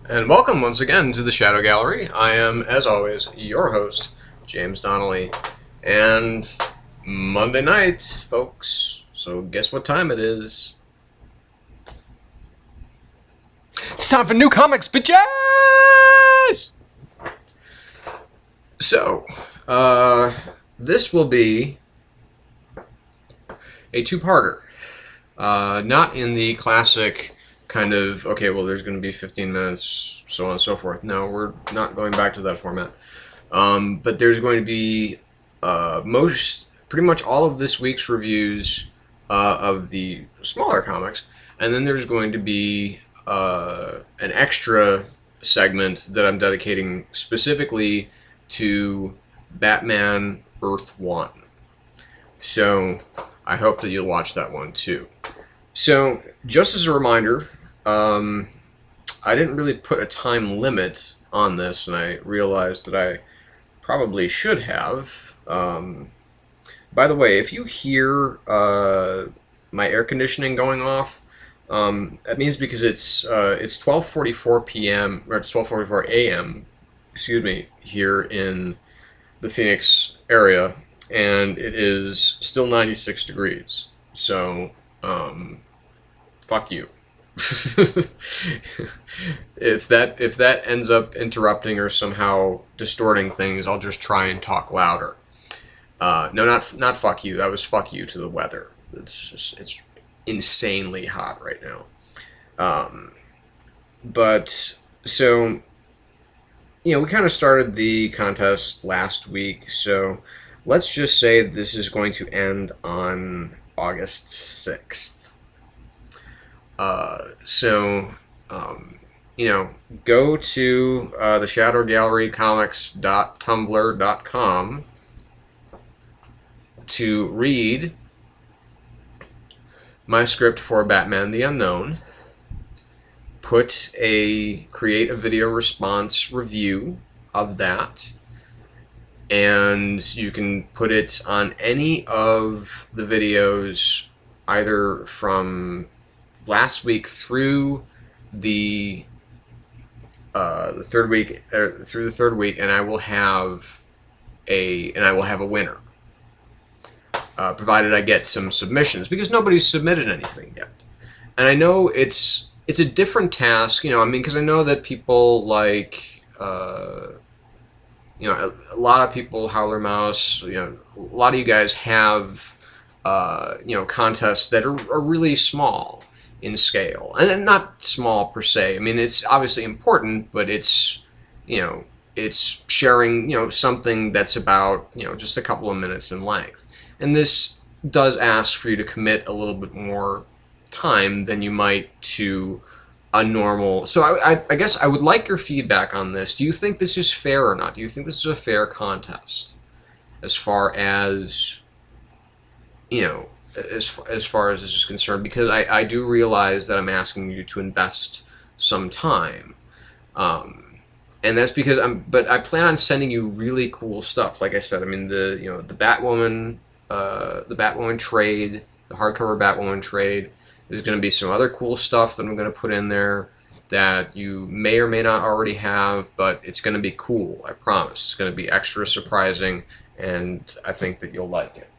And welcome once again to the Shadow Gallery. I am, as always, your host, James Donnelly. And Monday night, folks. So guess what time it is? It's time for new comics, bitches! So, this will be a two-parter. Not in the classic kind of, okay, well, there's going to be 15 minutes, so on and so forth. No, we're not going back to that format. But there's going to be pretty much all of this week's reviews of the smaller comics, and then there's going to be an extra segment that I'm dedicating specifically to Batman Earth 1. So I hope that you'll watch that one too. So, just as a reminder, I didn't really put a time limit on this, and I realized that I probably should have. By the way, if you hear my air conditioning going off, that means because it's 12:44 p.m. or it's 12:44 a.m. Excuse me, here in the Phoenix area, and it is still 96 degrees. So, fuck you. If that ends up interrupting or somehow distorting things, I'll just try and talk louder. No, not fuck you. That was fuck you to the weather. It's insanely hot right now. But so we kind of started the contest last week. So let's just say this is going to end on August 6th. Go to the shadowgallerycomics.tumblr.com to read my script for Batman the Unknown, create a video response review of that, and you can put it on any of the videos either from last week through the third week, and I will have a winner, provided I get some submissions, because nobody's submitted anything yet. And I know it's a different task, because I know that people like a lot of people, Howler Mouse, a lot of you guys have contests that are really small in scale, and not small per se. I mean, it's obviously important, but it's sharing something that's about just a couple of minutes in length. And this does ask for you to commit a little bit more time than you might to a normal. So I guess I would like your feedback on this. Do you think this is fair or not? Do you think this is a fair contest as far as as far as this is concerned? Because I do realize that I'm asking you to invest some time, and that's because but I plan on sending you really cool stuff. Like I said, I mean the Batwoman trade, the hardcover Batwoman trade. There's going to be some other cool stuff that I'm going to put in there that you may or may not already have, but it's going to be cool. I promise. It's going to be extra surprising, and I think that you'll like it.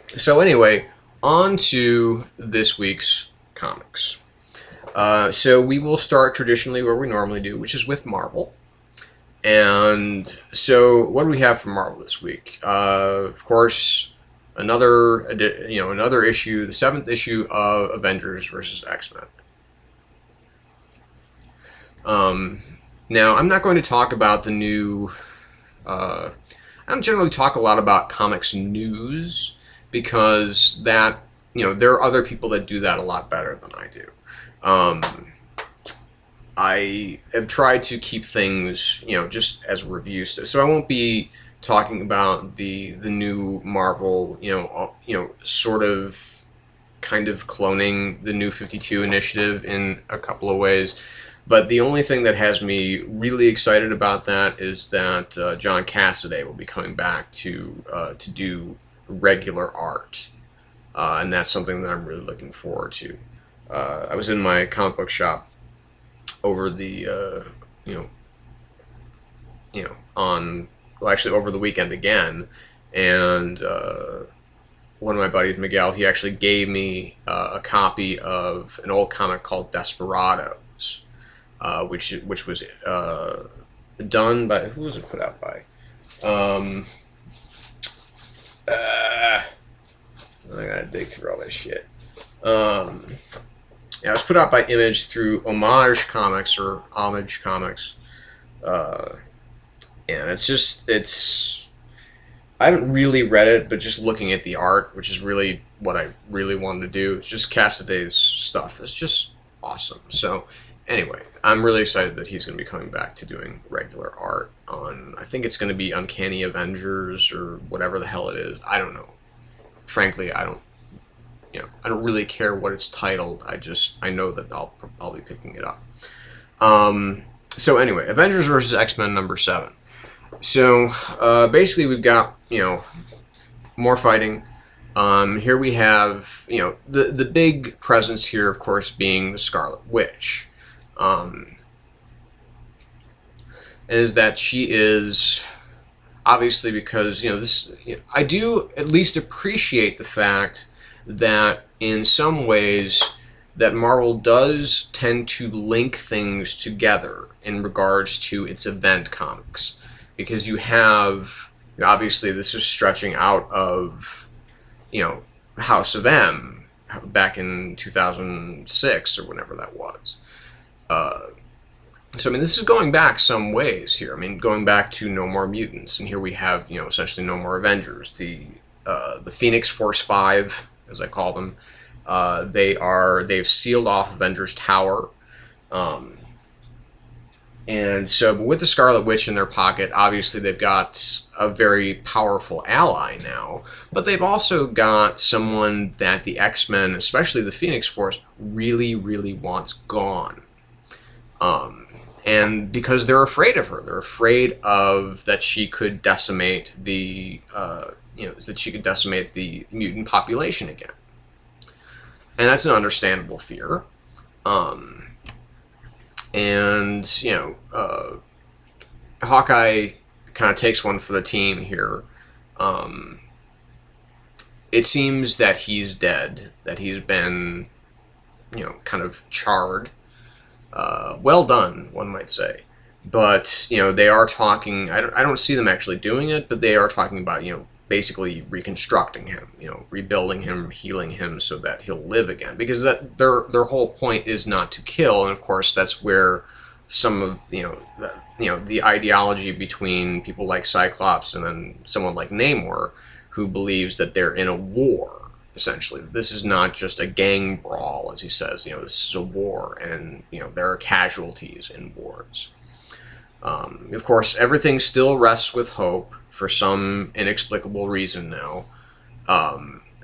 So anyway, on to this week's comics. So we will start traditionally where we normally do, which is with Marvel. And so what do we have for Marvel this week? Of course, another issue, the 7th issue of Avengers versus X-Men. Now, I'm not going to talk about the new... I don't generally talk a lot about comics news, because that, there are other people that do that a lot better than I do. I have tried to keep things, just as review stuff. So I won't be talking about the new Marvel, sort of kind of cloning the New 52 initiative in a couple of ways. But the only thing that has me really excited about that is that John Cassaday will be coming back to do regular art, and that's something that I'm really looking forward to. I was in my comic book shop over the on, well, actually over the weekend again, and one of my buddies, Miguel, he actually gave me a copy of an old comic called Desperados, which was done by, who was it put out by? I gotta dig through all this shit. Yeah, it was put out by Image through Homage Comics, and I haven't really read it, but just looking at the art, which is really what I really wanted to do, it's just Cassaday's stuff. It's just awesome. So anyway, I'm really excited that he's going to be coming back to doing regular art on, I think it's going to be Uncanny Avengers or whatever the hell it is. I don't know. Frankly, I don't really care what it's titled. I know that I'll be picking it up. So anyway, Avengers versus X-Men number 7. So basically, we've got more fighting. Here we have the big presence here, of course, being the Scarlet Witch, is that she is obviously, because this, I do at least appreciate the fact that in some ways that Marvel does tend to link things together in regards to its event comics, because you have, obviously this is stretching out of House of M back in 2006 or whenever that was. So I mean, this is going back some ways here. I mean, going back to No More Mutants, and here we have essentially No More Avengers. The Phoenix Force 5, as I call them, they've sealed off Avengers Tower, and so, but with the Scarlet Witch in their pocket, obviously they've got a very powerful ally now, but they've also got someone that the X-Men, especially the Phoenix Force, really, really wants gone. And because they're afraid of her, they're afraid of that she could decimate the mutant population again, and that's an understandable fear. And Hawkeye kind of takes one for the team here. It seems that he's dead, that he's been kind of charred. Well done, one might say. But they are talking. I don't see them actually doing it, but they are talking about basically reconstructing him, rebuilding him, healing him so that he'll live again. Because that their whole point is not to kill, and of course that's where some of the ideology between people like Cyclops and then someone like Namor, who believes that they're in a war. Essentially, this is not just a gang brawl, as he says. This is a war, and there are casualties in wars. Of course, everything still rests with Hope for some inexplicable reason now.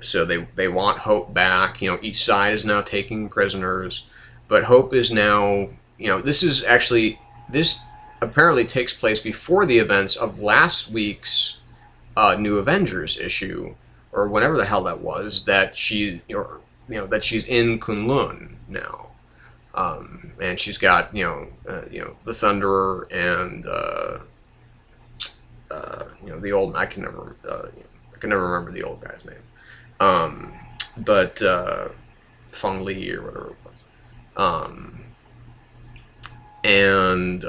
So they want Hope back. Each side is now taking prisoners, but Hope is now. This apparently takes place before the events of last week's New Avengers issue, or whenever the hell that was, that she's in Kunlun now, and she's got the Thunderer and the old, I can never remember the old guy's name, but Feng Li or whatever it was, and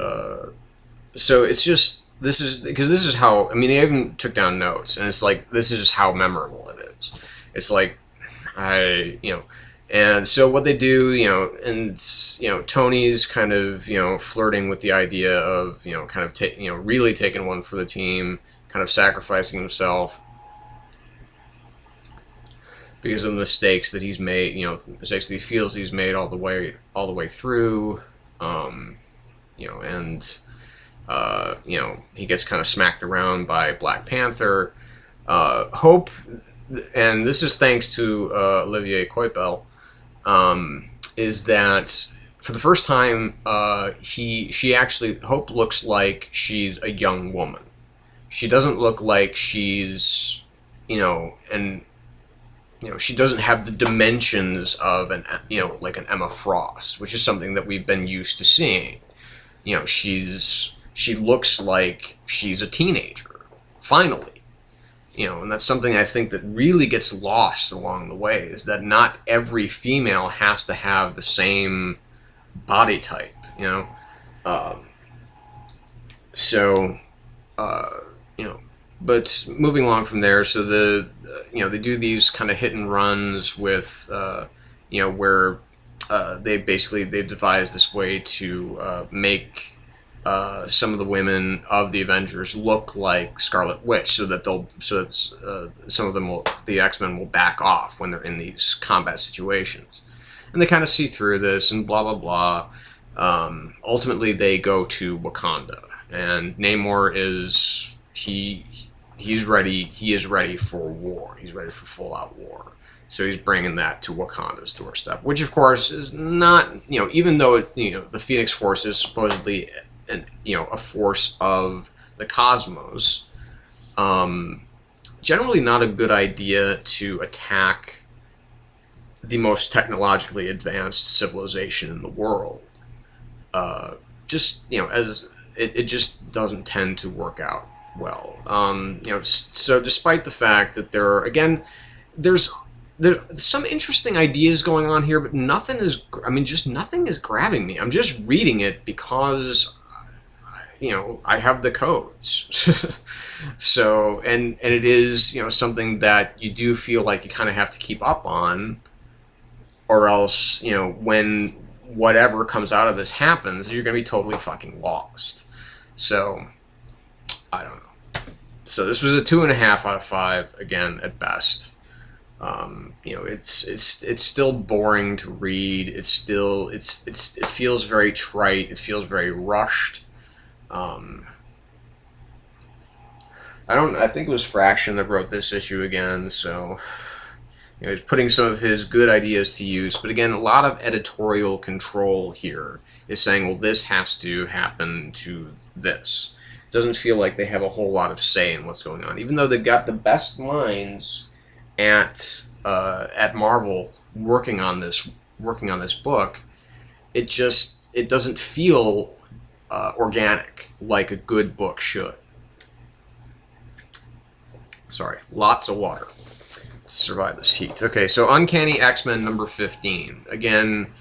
so it's just. This is how, I mean, I even took down notes, and it's like, this is how memorable it is. It's like, and so what they do, and Tony's kind of, flirting with the idea of, kind of really taking one for the team, kind of sacrificing himself because of the mistakes that he's made, mistakes that he feels he's made all the way through, and he gets kind of smacked around by Black Panther. Hope, and this is thanks to Olivier Coipel, is that for the first time, Hope looks like she's a young woman. She doesn't look like she's, and she doesn't have the dimensions of an, like an Emma Frost, which is something that we've been used to seeing. She looks like she's a teenager, finally. And that's something I think that really gets lost along the way, is that not every female has to have the same body type, so, but moving along from there, so they do these kind of hit and runs with, where they've devised this way to make some of the women of the Avengers look like Scarlet Witch, so that some of them the X-Men will back off when they're in these combat situations, and they kind of see through this and blah blah blah. Ultimately, they go to Wakanda, and Namor is he's ready. He is ready for war. He's ready for full-out war. So he's bringing that to Wakanda's doorstep, which of course is not, even though the Phoenix Force is supposedly a force of the cosmos, generally not a good idea to attack the most technologically advanced civilization in the world. As it just doesn't tend to work out well. So despite the fact that there's some interesting ideas going on here, but nothing is grabbing me. I'm just reading it because I have the codes. So, and it is, something that you do feel like you kind of have to keep up on, or else, when whatever comes out of this happens, you're going to be totally fucking lost. So, I don't know. So this was a 2.5 out of 5, again, at best. It's still boring to read. It feels very trite. It feels very rushed. I think it was Fraction that wrote this issue again, so he's putting some of his good ideas to use, but again, a lot of editorial control here is saying, well, this has to happen to this. It doesn't feel like they have a whole lot of say in what's going on, even though they've got the best minds at Marvel working on this book. It doesn't feel organic like a good book should. Sorry, lots of water to survive this heat. Okay, so Uncanny X-Men number 15. Again,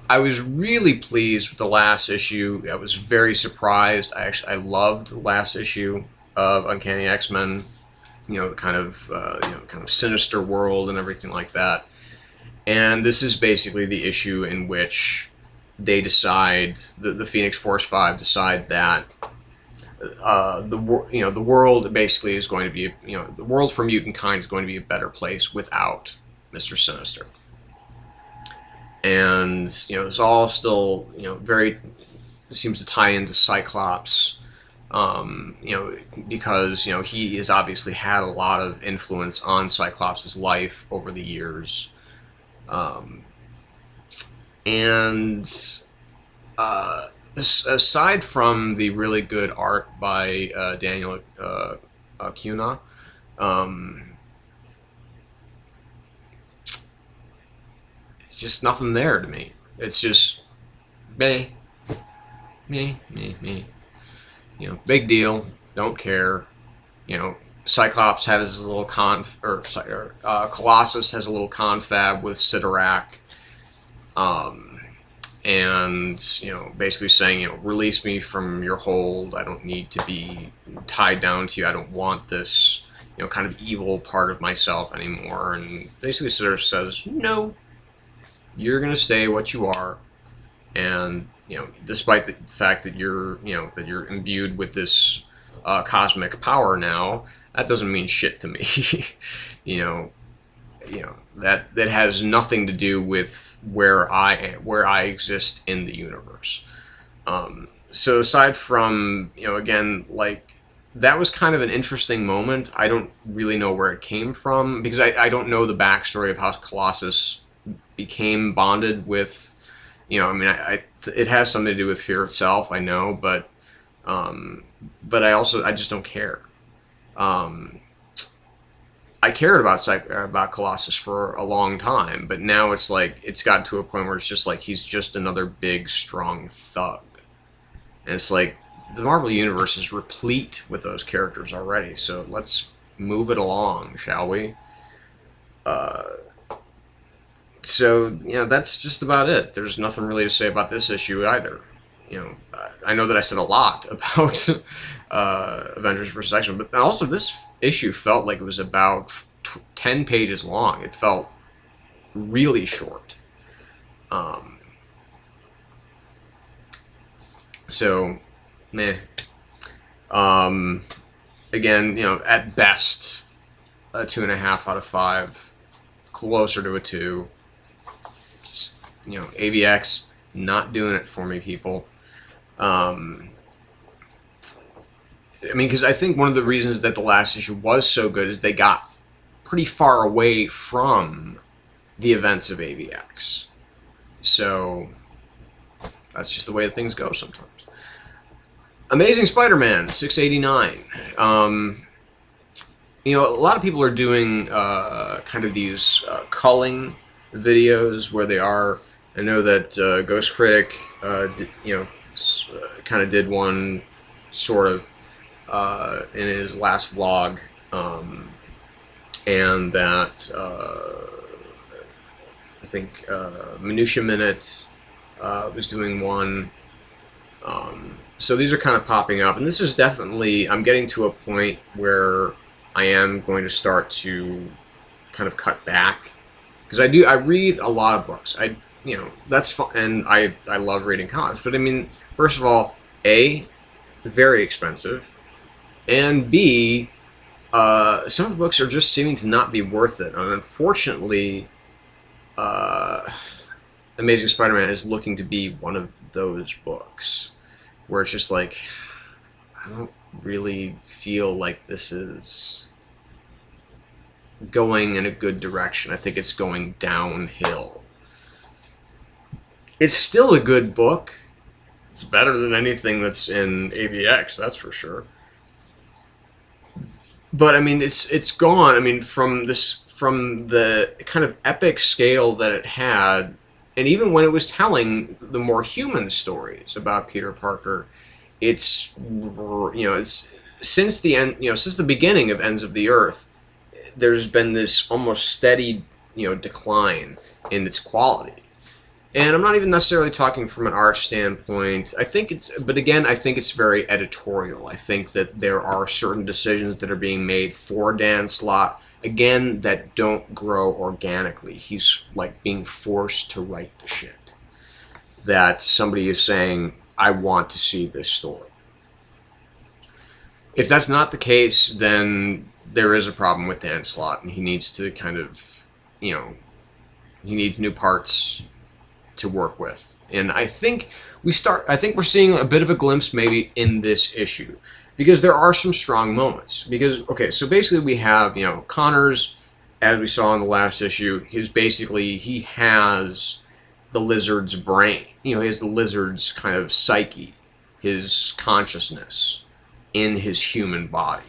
I was really pleased with the last issue. I was very surprised. I loved the last issue of Uncanny X-Men. The kind of sinister world and everything like that. And this is basically the issue in which they decide, the Phoenix Force 5 decide that the world basically is going to be, the world for mutant kind is going to be a better place without Mr. Sinister. And it's all still very seems to tie into Cyclops. Because he has obviously had a lot of influence on Cyclops' life over the years, and aside from the really good art by Daniel Acuna, it's just nothing there to me. It's just me. Big deal. Don't care. Cyclops has his little Colossus has a little confab with Sidorak, and basically saying, release me from your hold. I don't need to be tied down to you. I don't want this, kind of evil part of myself anymore. And basically, Sidorak says, no, you're gonna stay what you are, and despite the fact that you're imbued with this cosmic power now, that doesn't mean shit to me. That has nothing to do with where I exist in the universe. So aside from again, like, that was kind of an interesting moment. I don't really know where it came from, because I don't know the backstory of how Colossus became bonded with. It has something to do with fear itself, I know, but I just don't care. I cared about Colossus for a long time, but now it's like it's gotten to a point where it's just like he's just another big, strong thug, and it's like the Marvel Universe is replete with those characters already. So let's move it along, shall we? So that's just about it. There's nothing really to say about this issue either. I know that I said a lot about Avengers vs. X-Men, but also this issue felt like it was about 10 pages long. It felt really short. So, meh. Again, at best, a 2.5 out of 5, closer to a 2. Just, AVX not doing it for me, people. I mean, because I think one of the reasons that the last issue was so good is they got pretty far away from the events of AVX. So that's just the way that things go sometimes. Amazing Spider-Man 689. A lot of people are doing kind of these culling videos where they are. I know that Ghost Critic, kind of did one sort of in his last vlog, and that I think Minutia Minute was doing one. So these are kind of popping up, and this is definitely, I'm getting to a point where I am going to start to kind of cut back, because I read a lot of books. That's fun, and I love reading comics, but I mean, first of all, A, very expensive, and B, some of the books are just seeming to not be worth it. And unfortunately, Amazing Spider-Man is looking to be one of those books where it's just like, I don't really feel like this is going in a good direction. I think it's going downhill. It's still a good book. It's better than anything that's in AVX, that's for sure. But I mean, it's gone. I mean, from the kind of epic scale that it had, and even when it was telling the more human stories about Peter Parker, it's since the end, since the beginning of Ends of the Earth, there's been this almost steady, decline in its quality. And I'm not even necessarily talking from an art standpoint. But again, I think it's very editorial. I think that there are certain decisions that are being made for Dan Slott, again, that don't grow organically. He's like being forced to write the shit. That somebody is saying, I want to see this story. If that's not the case, then there is a problem with Dan Slott, and he needs to kind of, he needs new parts to work with. And I think we're seeing a bit of a glimpse maybe in this issue, because there are some strong moments. Because, okay, so basically we have, Connors, as we saw in the last issue, he has the Lizard's brain. He has the Lizard's kind of psyche, his consciousness in his human body.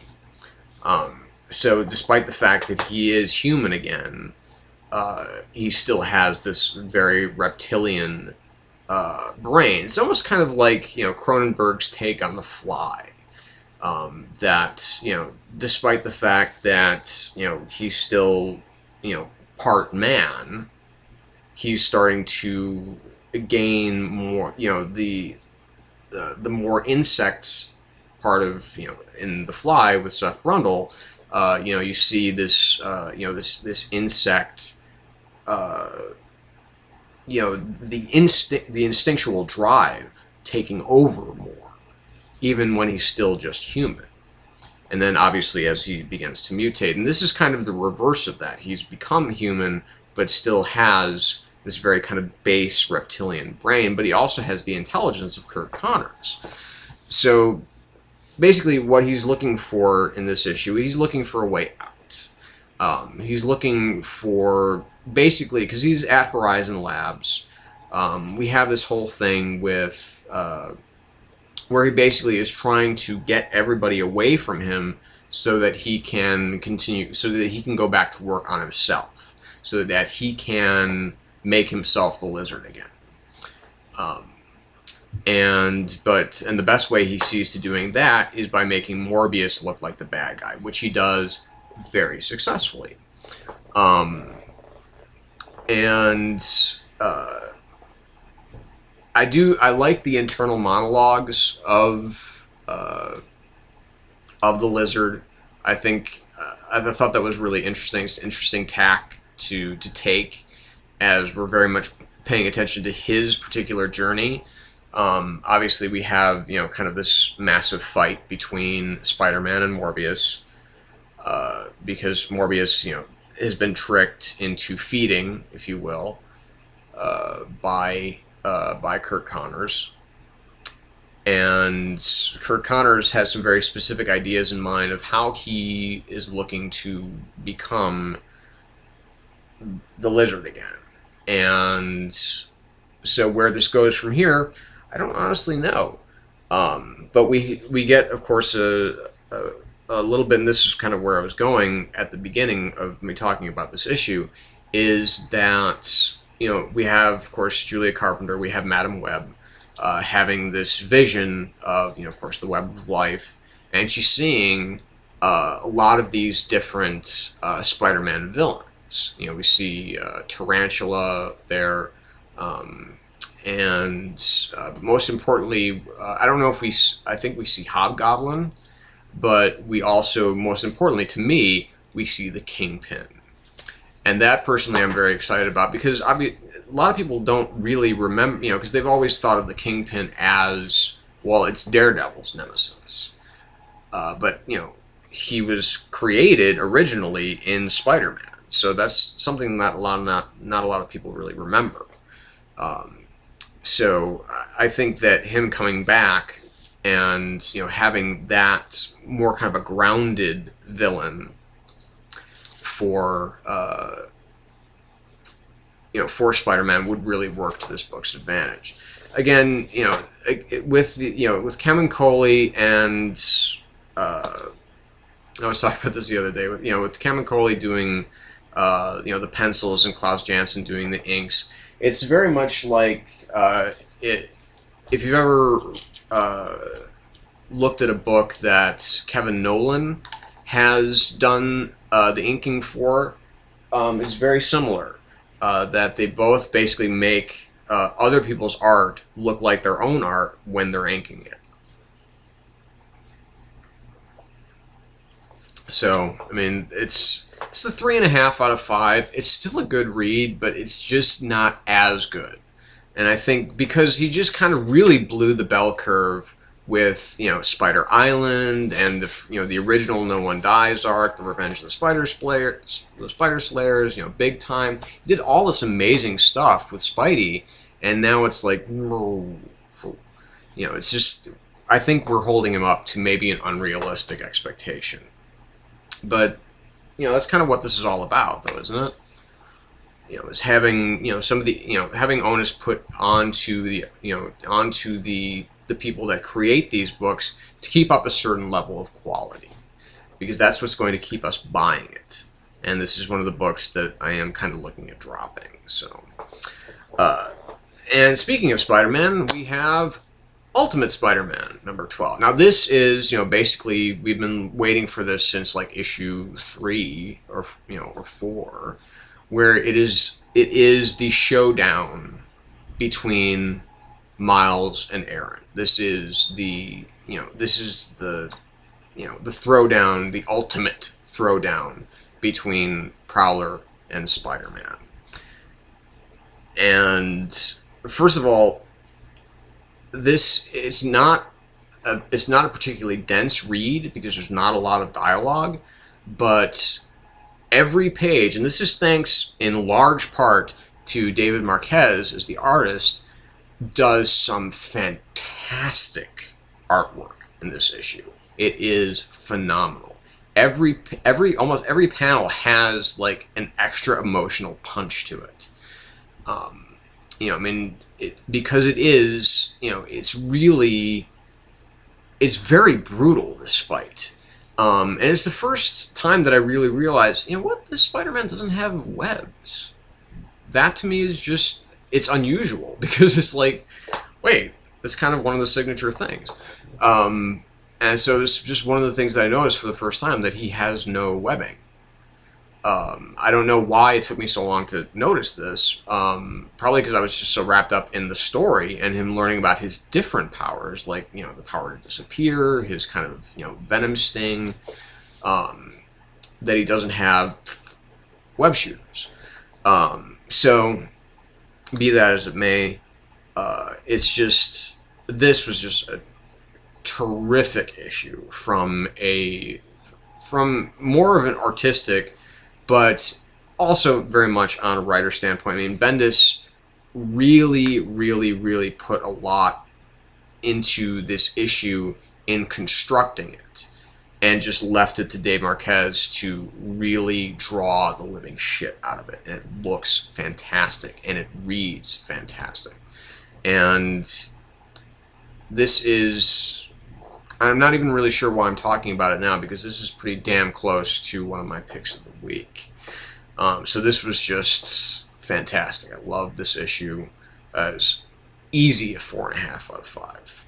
So despite the fact that he is human again, he still has this very reptilian brain. It's almost kind of like, Cronenberg's take on The Fly. That, despite the fact that, he's still, part man, he's starting to gain more, the more insects part of, in The Fly with Seth Brundle, you see this, this insect, the instinctual drive taking over more, even when he's still just human. And then obviously as he begins to mutate, and this is kind of the reverse of that. He's become human, but still has this very kind of base reptilian brain, but he also has the intelligence of Kurt Connors. So basically what he's looking for in this issue, he's looking for a way out. He's looking for, basically, because he's at Horizon Labs, we have this whole thing with, where he basically is trying to get everybody away from him so that he can continue, so that he can go back to work on himself, so that he can make himself the Lizard again. And the best way he sees to doing that is by making Morbius look like the bad guy, which he does very successfully. I like the internal monologues of the Lizard. I think I thought that was really interesting tack to take, as we're very much paying attention to his particular journey. Obviously, we have kind of this massive fight between Spider-Man and Morbius, because Morbius has been tricked into feeding, if you will, by Curt Connors. And Curt Connors has some very specific ideas in mind of how he is looking to become the Lizard again. And so where this goes from here, I don't honestly know. But we get, of course, a little bit, and this is kind of where I was going at the beginning of me talking about this issue, is that we have, of course, Julia Carpenter, we have Madam Web, having this vision of, of course, the web of life, and she's seeing a lot of these different Spider-Man villains. We see Tarantula there, and most importantly, I don't know if I think we see Hobgoblin, but we also, most importantly to me, we see the Kingpin. And that, personally, I'm very excited about, because a lot of people don't really remember, because they've always thought of the Kingpin as, well, it's Daredevil's nemesis. But, he was created originally in Spider-Man. So that's something that not a lot of people really remember. So I think that him coming back and having that more kind of a grounded villain for Spider-Man would really work to this book's advantage. Again, with Kevin Coley, and I was talking about this the other day, with Kevin Coley doing the pencils and Klaus Janson doing the inks, it's very much like if you've ever looked at a book that Kevin Nolan has done the inking for, it's very similar. That they both basically make other people's art look like their own art when they're inking it. So, I mean, it's a 3.5 out of 5. It's still a good read, but it's just not as good. And I think because he just kind of really blew the bell curve with Spider Island and the original No One Dies arc, the Revenge of the Spider Slayers, big time. He did all this amazing stuff with Spidey, and now it's like, it's just, I think we're holding him up to maybe an unrealistic expectation. But that's kind of what this is all about, though, isn't it? Is having some of the having onus put onto the people that create these books to keep up a certain level of quality, because that's what's going to keep us buying it. And this is one of the books that I am kind of looking at dropping. So, and speaking of Spider-Man, we have Ultimate Spider-Man number 12. Now this is basically, we've been waiting for this since like issue 3 or 4, where it is the showdown between Miles and Aaron. This is the throwdown, the ultimate throwdown between Prowler and Spider-Man. And first of all, this is not a particularly dense read because there's not a lot of dialogue, but every page, and this is thanks in large part to David Marquez as the artist, does some fantastic artwork in this issue. It is phenomenal. Almost every panel has like an extra emotional punch to it. Because it is, it's very brutal, this fight. And it's the first time that I really realized, you know what, this Spider-Man doesn't have webs. That to me is just, it's unusual, because it's like, wait, that's kind of one of the signature things. And so it's just one of the things that I noticed for the first time, that he has no webbing. I don't know why it took me so long to notice this. Probably because I was just so wrapped up in the story and him learning about his different powers, like, you know, the power to disappear, his kind of, you know, venom sting, that he doesn't have web shooters. So, be that as it may, it's just, this was just a terrific issue from more of an artistic, but also very much on a writer standpoint. I mean, Bendis really put a lot into this issue in constructing it, and just left it to Dave Marquez to really draw the living shit out of it. And it looks fantastic, and it reads fantastic. And this is, I'm not even really sure why I'm talking about it now, because this is pretty damn close to one of my picks of the week. So this was just fantastic. I love this issue. It's easy a 4.5 out of 5.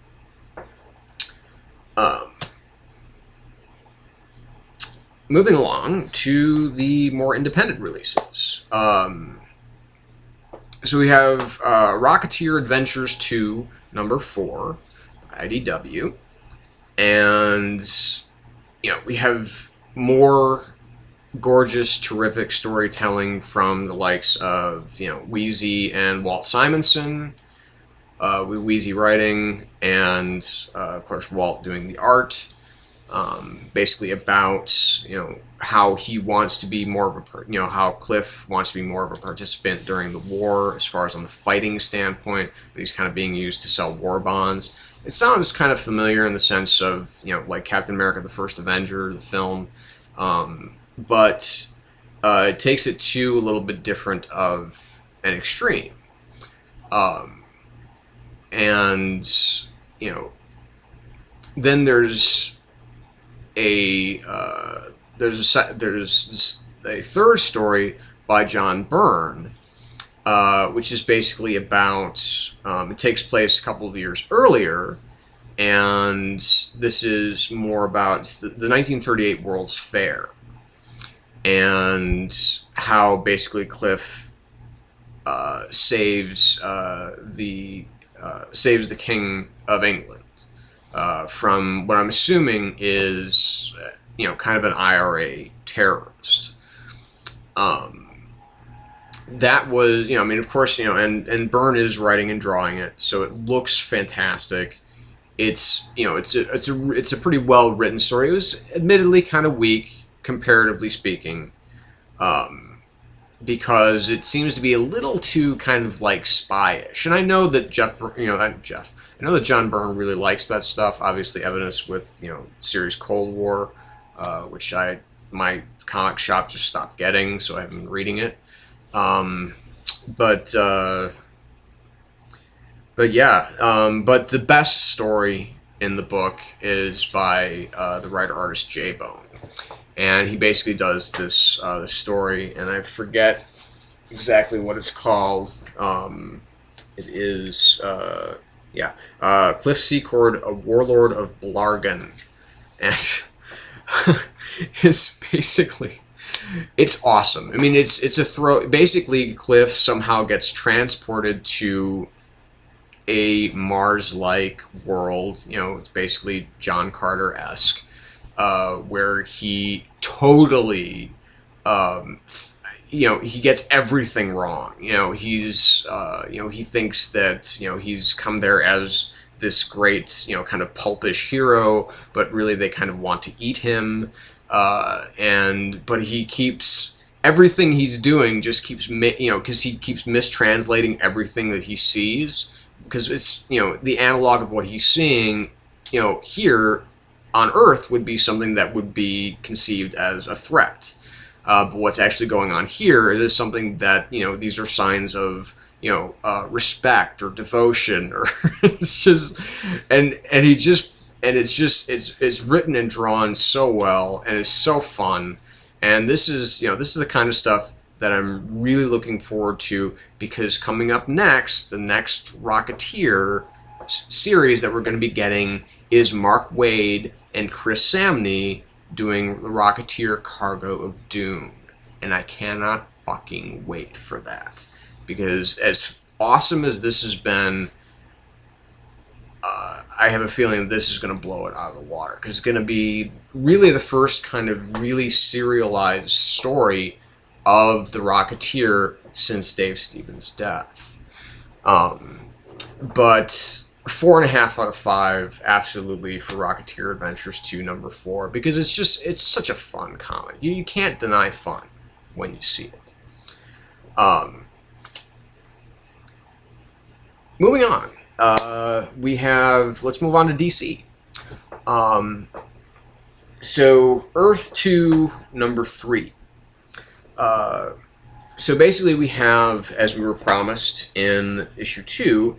Moving along to the more independent releases. So we have Rocketeer Adventures 2, number 4, IDW. And, you know, we have more gorgeous, terrific storytelling from the likes of, you know, Wheezy and Walt Simonson, with Wheezy writing, and, of course, Walt doing the art. Basically about, you know, how he wants to be more of a, you know, how Cliff wants to be more of a participant during the war, as far as on the fighting standpoint, but he's kind of being used to sell war bonds. It sounds kind of familiar in the sense of, you know, like Captain America: The First Avenger, the film, but it takes it to a little bit different of an extreme. And, you know, then there's a third story by John Byrne, which is basically about, it takes place a couple of years earlier, and this is more about the 1938 World's Fair, and how basically Cliff saves the King of England from what I'm assuming is, you know, kind of an IRA terrorist. That was, you know, I mean, of course, you know, and Byrne is writing and drawing it, so it looks fantastic. It's, you know, it's a pretty well written story. It was admittedly kind of weak, comparatively speaking, because it seems to be a little too kind of like spy-ish. And I know that I know that John Byrne really likes that stuff. Obviously, evidence with, you know, series Cold War, which my comic shop just stopped getting, so I haven't been reading it. But yeah, but the best story in the book is by the writer-artist J-Bone. And he basically does this story, and I forget exactly what it's called. It is, Cliff Secord, a warlord of Blargan. And it's basically, it's awesome. I mean, it's a throw. Basically, Cliff somehow gets transported to a Mars-like world. You know, it's basically John Carter-esque. Where he totally, you know, he gets everything wrong. You know, he's, you know, he thinks that, you know, he's come there as this great, you know, kind of pulpish hero, but really they kind of want to eat him. But he keeps, everything he's doing just keeps, you know, because he keeps mistranslating everything that he sees, because it's, you know, the analog of what he's seeing, you know, here on Earth would be something that would be conceived as a threat. But what's actually going on here is something that, you know, these are signs of, you know, respect or devotion, or it's just, and he just, and it's just it's written and drawn so well, and it's so fun. And this is the kind of stuff that I'm really looking forward to, because coming up next, the next Rocketeer series that we're going to be getting is Mark Waid and Chris Samney doing the Rocketeer Cargo of Doom, and I cannot fucking wait for that, because as awesome as this has been, I have a feeling this is going to blow it out of the water, because it's going to be really the first kind of really serialized story of the Rocketeer since Dave Stevens' death. But 4.5 out of 5, absolutely, for Rocketeer Adventures 2 number 4, because it's such a fun comic. You can't deny fun when you see it. Moving on. Let's move on to DC. So Earth 2 number 3. So basically we have, as we were promised in issue 2,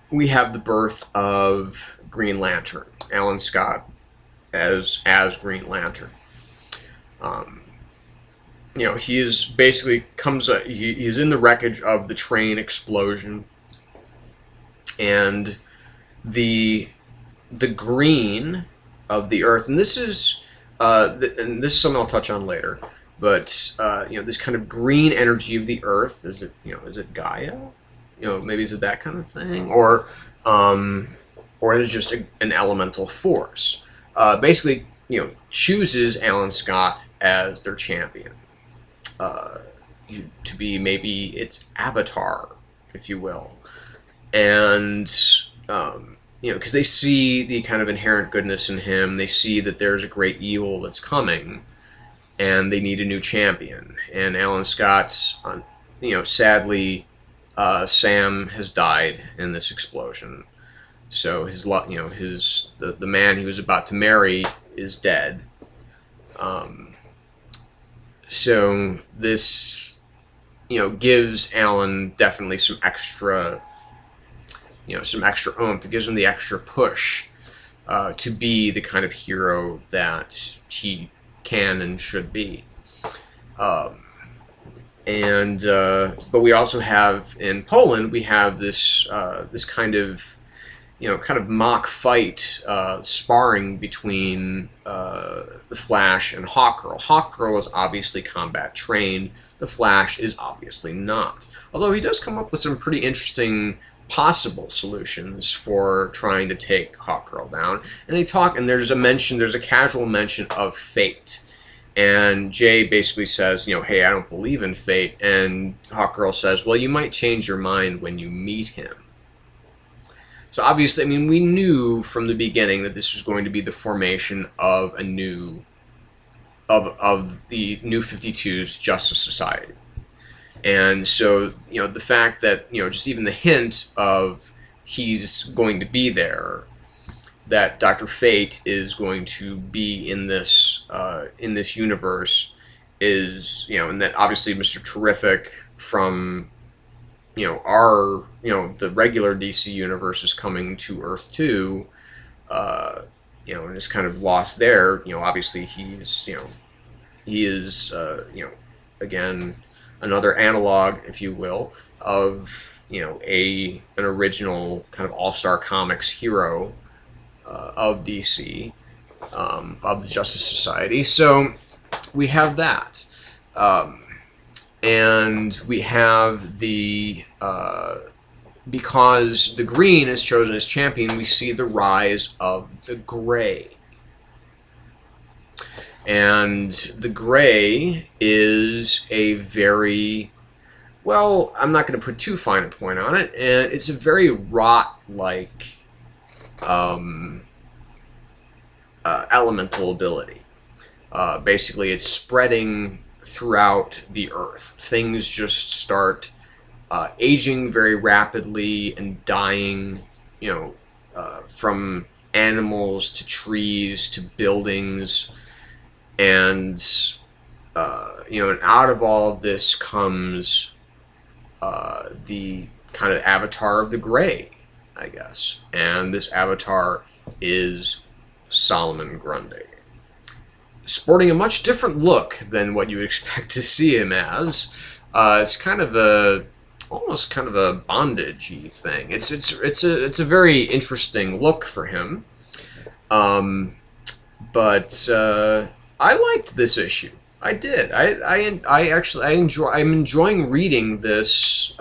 we have the birth of Green Lantern, Alan Scott as Green Lantern. He is basically he's in the wreckage of the train explosion, and the green of the Earth, and this is something I'll touch on later. But this kind of green energy of the Earth, is it Gaia? Maybe is it that kind of thing, or is it just an elemental force? Basically, chooses Alan Scott as their champion, to be maybe its avatar, if you will, and because they see the kind of inherent goodness in him, they see that there's a great evil that's coming, and they need a new champion. And Alan Scott's, sadly, Sam has died in this explosion. So the man he was about to marry is dead. So this, gives Alan definitely some extra oomph. It gives him the extra push to be the kind of hero that he can and should be. But we also have in Poland, we have this kind of mock fight, sparring between the Flash and Hawkgirl. Hawkgirl is obviously combat trained. The Flash is obviously not. Although he does come up with some pretty interesting possible solutions for trying to take Hawkgirl down. And they talk, and there's a casual mention of fate. And Jay basically says, hey, I don't believe in fate. And Hawkgirl says, well, you might change your mind when you meet him. So obviously, we knew from the beginning that this was going to be the formation of the New 52's Justice Society. And so, the fact that, just even the hint of he's going to be there, that Dr. Fate is going to be in this universe, is, and that obviously Mr. Terrific from, the regular DC universe is coming to Earth 2, and is kind of lost there. Obviously he is, again, another analog, if you will, of, an original kind of all-star comics hero of DC, of the Justice Society. So we have that. And we have because the Green is chosen as champion, we see the rise of the Gray. And the Gray is a very, well, I'm not going to put too fine a point on it, and it's a very rot-like elemental ability. Basically, it's spreading throughout the Earth. Things just start aging very rapidly and dying, from animals to trees to buildings. And, and out of all of this comes the kind of avatar of the Gray, I guess. And this avatar is Solomon Grundy, sporting a much different look than what you would expect to see him as. It's kind of almost kind of a bondage-y thing. It's a very interesting look for him. But I liked this issue. I did. I'm enjoying reading these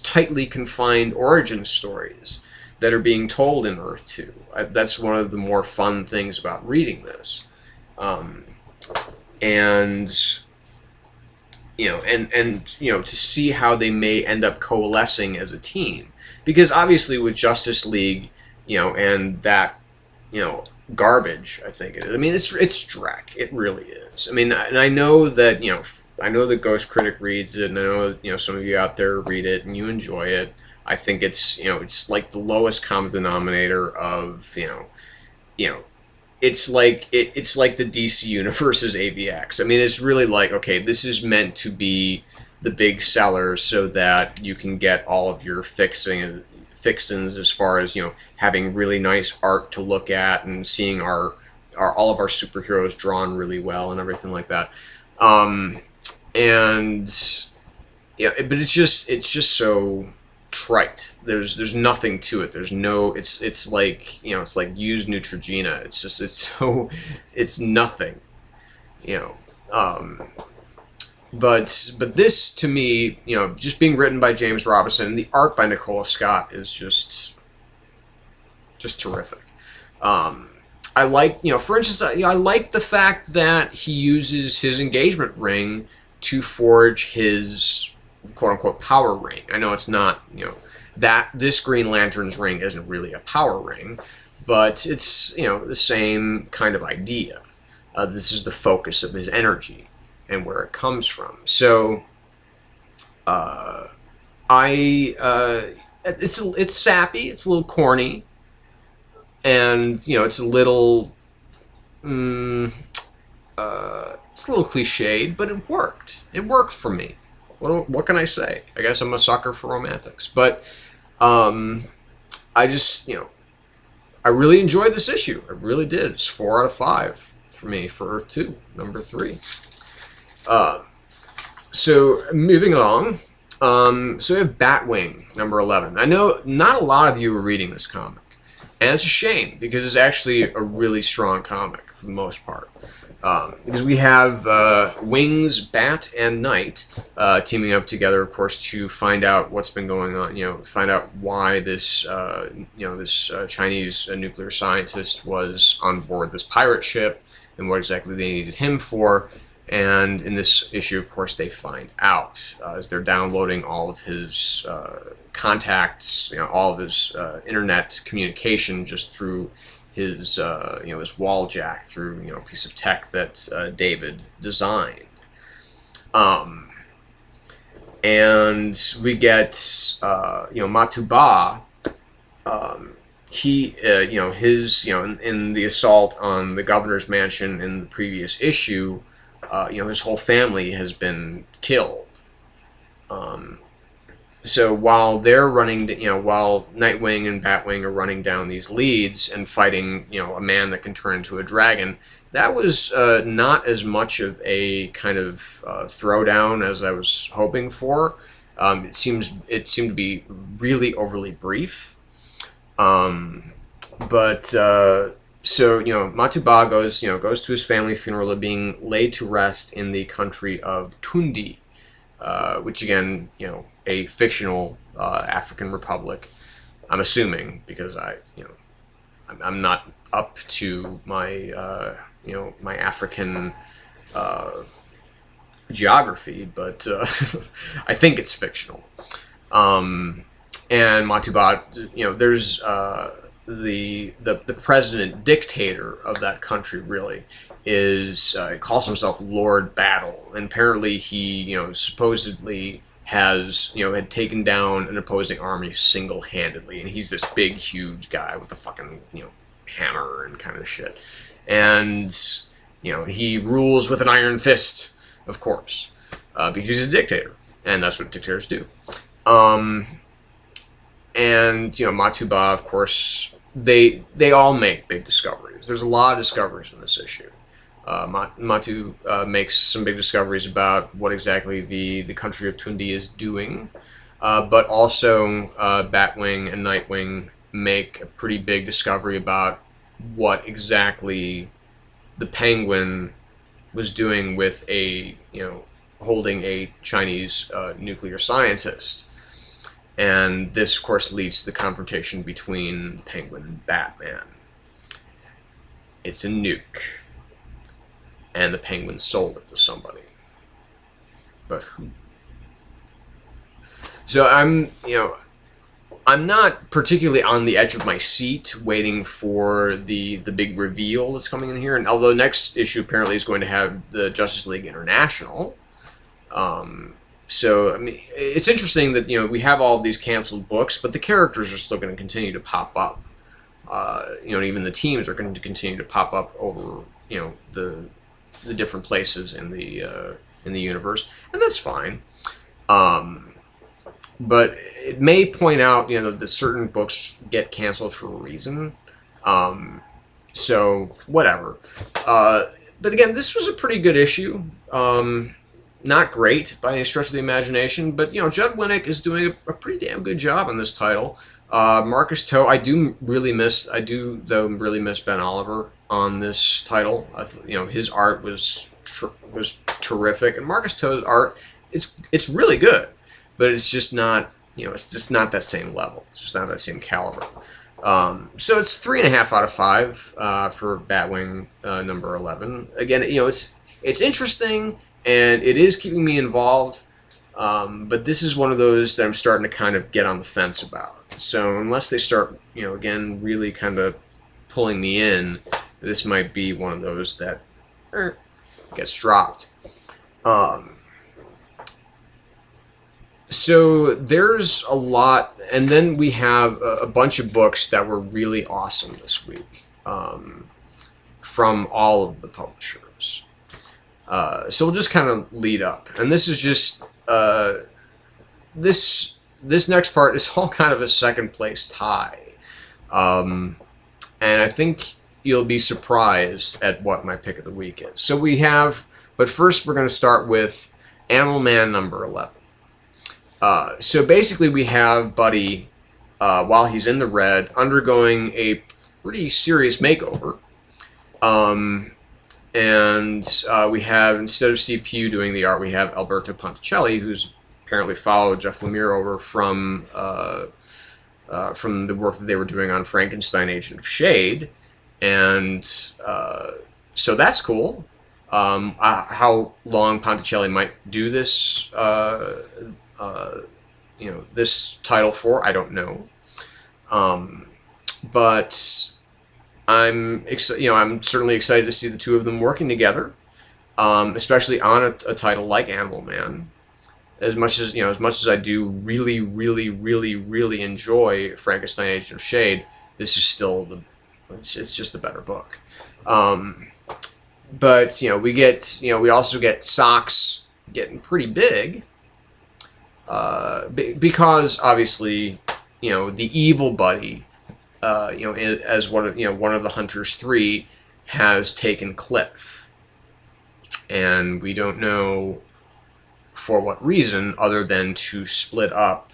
tightly confined origin stories that are being told in Earth 2. That's one of the more fun things about reading this. And to see how they may end up coalescing as a team, because obviously with Justice League, and that, garbage, I think it is. I mean, it's Drek. It really is. I mean, and I know that I know the Ghost Critic reads it, and I know some of you out there read it and you enjoy it. I think it's it's like the lowest common denominator of it's like the DC Universe's AVX. I mean, it's really like, okay, this is meant to be the big seller so that you can get all of your fixins as far as having really nice art to look at and seeing all of our superheroes drawn really well and everything like that. And yeah, but it's just so trite. There's nothing to it. There's no. It's like it's like used Neutrogena. It's nothing. But this, to me, just being written by James Robinson and the art by Nicola Scott is just terrific. I like, for instance, I like the fact that he uses his engagement ring to forge his quote-unquote power ring. I know it's not, that this Green Lantern's ring isn't really a power ring, but it's, the same kind of idea. This is the focus of his energy and where it comes from. So, it's sappy, it's a little corny, and it's a little, it's a little cliched, but it worked. It worked for me. What can I say? I guess I'm a sucker for romantics, but I just I really enjoyed this issue. I really did. It's 4 out of 5 for me for Earth 2, number 3. So moving along, so we have Batwing, number 11. I know not a lot of you are reading this comic, and it's a shame because it's actually a really strong comic for the most part. Because we have Wings, Bat, and Knight teaming up together, of course, to find out what's been going on. Find out why this, this Chinese nuclear scientist was on board this pirate ship, and what exactly they needed him for. And in this issue, of course, they find out as they're downloading all of his contacts, all of his internet communication just through his, his wall jack, through a piece of tech that David designed. And we get Matuba. He, his, in the assault on the governor's mansion in the previous issue. His whole family has been killed. So while they're running, while Nightwing and Batwing are running down these leads and fighting, a man that can turn into a dragon, that was not as much of a kind of throwdown as I was hoping for. It seemed to be really overly brief. So, Matuba goes to his family funeral, being laid to rest in the country of Tundi, which again, a fictional African republic. I'm assuming, because I'm not up to my, my African geography, but I think it's fictional. And Matuba, there's the president dictator of that country really is calls himself Lord Battle, and apparently he supposedly has had taken down an opposing army single-handedly, and he's this big huge guy with a fucking hammer and kind of shit, and he rules with an iron fist, of course, because he's a dictator, and that's what dictators do. And, you know, Matuba, of course, they all make big discoveries. There's a lot of discoveries in this issue. Matu makes some big discoveries about what exactly the country of Tundi is doing, but also Batwing and Nightwing make a pretty big discovery about what exactly the Penguin was doing with holding a Chinese nuclear scientist. And this, of course, leads to the confrontation between the Penguin and Batman. It's a nuke. And the Penguin sold it to somebody. But who? So I'm not particularly on the edge of my seat waiting for the big reveal that's coming in here. And although next issue apparently is going to have the Justice League International, so I mean, it's interesting that we have all of these canceled books, but the characters are still going to continue to pop up. And even the teams are going to continue to pop up over the different places in the universe, and that's fine. But it may point out that certain books get canceled for a reason. So whatever. But again, this was a pretty good issue. Not great by any stretch of the imagination, but Judd Winnick is doing a pretty damn good job on this title. Marcus Toe, I do really miss Ben Oliver on this title. His art was terrific, and Marcus Toe's art, it's really good, but it's just not that same level. It's just not that same caliber. So it's 3.5 out of 5 for Batwing number 11. Again, it's interesting and it is keeping me involved, but this is one of those that I'm starting to kind of get on the fence about. So unless they start, again, really kind of pulling me in, this might be one of those that gets dropped. So there's a lot, and then we have a bunch of books that were really awesome this week from all of the publishers. So we'll just kind of lead up, and this is just this next part is all kind of a second place tie, and I think you'll be surprised at what my pick of the week is. So we have, but first we're going to start with Animal Man number 11. So basically we have Buddy, while he's in the red, undergoing a pretty serious makeover. And we have, instead of Steve Pugh doing the art, we have Alberto Ponticelli, who's apparently followed Jeff Lemire over from the work that they were doing on Frankenstein Agent of S.H.I.E.L.D. And so that's cool. How long Ponticelli might do this this title for, I don't know. But I'm certainly excited to see the two of them working together, especially on a title like Animal Man. As much as I do really, really, really, really enjoy Frankenstein Agent of S.H.I.E.L.D., this is still it's just the better book. But we also get Socks getting pretty big. Because obviously, the evil Buddy, as one of the Hunters 3, has taken Cliff, and we don't know for what reason, other than to split up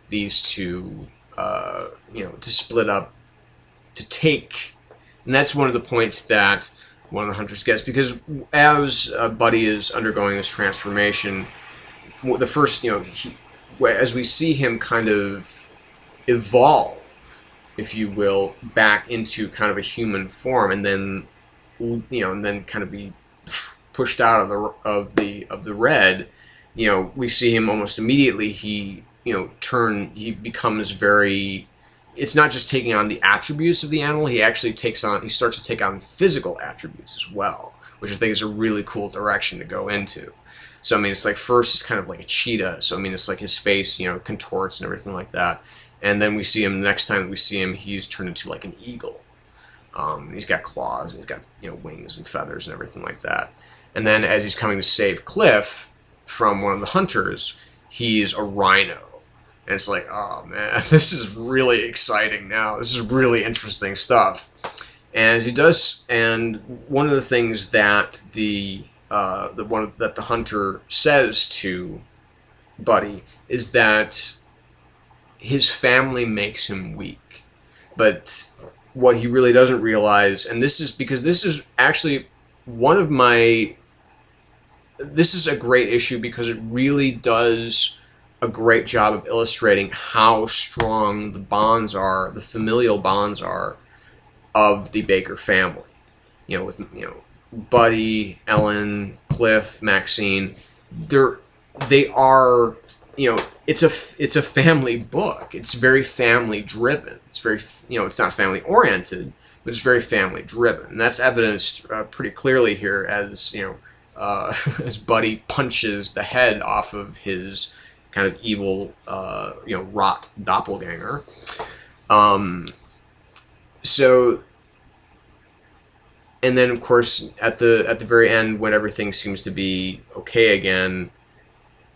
these two, to take, and that's one of the points that one of the Hunters gets, because as Buddy is undergoing this transformation, the first, as we see him kind of evolve, if you will, back into kind of a human form, and then, and then kind of be pushed out of the red, we see him almost immediately. He becomes very. It's not just taking on the attributes of the animal. He actually starts to take on physical attributes as well, which I think is a really cool direction to go into. So, I mean, it's like, first it's kind of like a cheetah. So, I mean, it's like his face, contorts and everything like that. And then we see him, the next time that we see him, he's turned into like an eagle. He's got claws, and he's got, wings and feathers and everything like that. And then as he's coming to save Cliff from one of the Hunters, he's a rhino. And it's like, oh man, this is really exciting now. This is really interesting stuff. And he does, and one of the things that the hunter says to Buddy is that his family makes him weak. But what he really doesn't realize, and this is because this is actually one of my, this is a great issue because it really does a great job of illustrating how strong the bonds are, the familial bonds are, of the Baker family. You know, with, you know, Buddy, Ellen, Cliff, Maxine, they are, you know, it's a family book. It's very family driven. It's very, you know, it's not family oriented, but it's very family driven, and that's evidenced pretty clearly here as, you know, as Buddy punches the head off of his kind of evil, you know, rot doppelganger. So, and then of course at the very end, when everything seems to be okay again,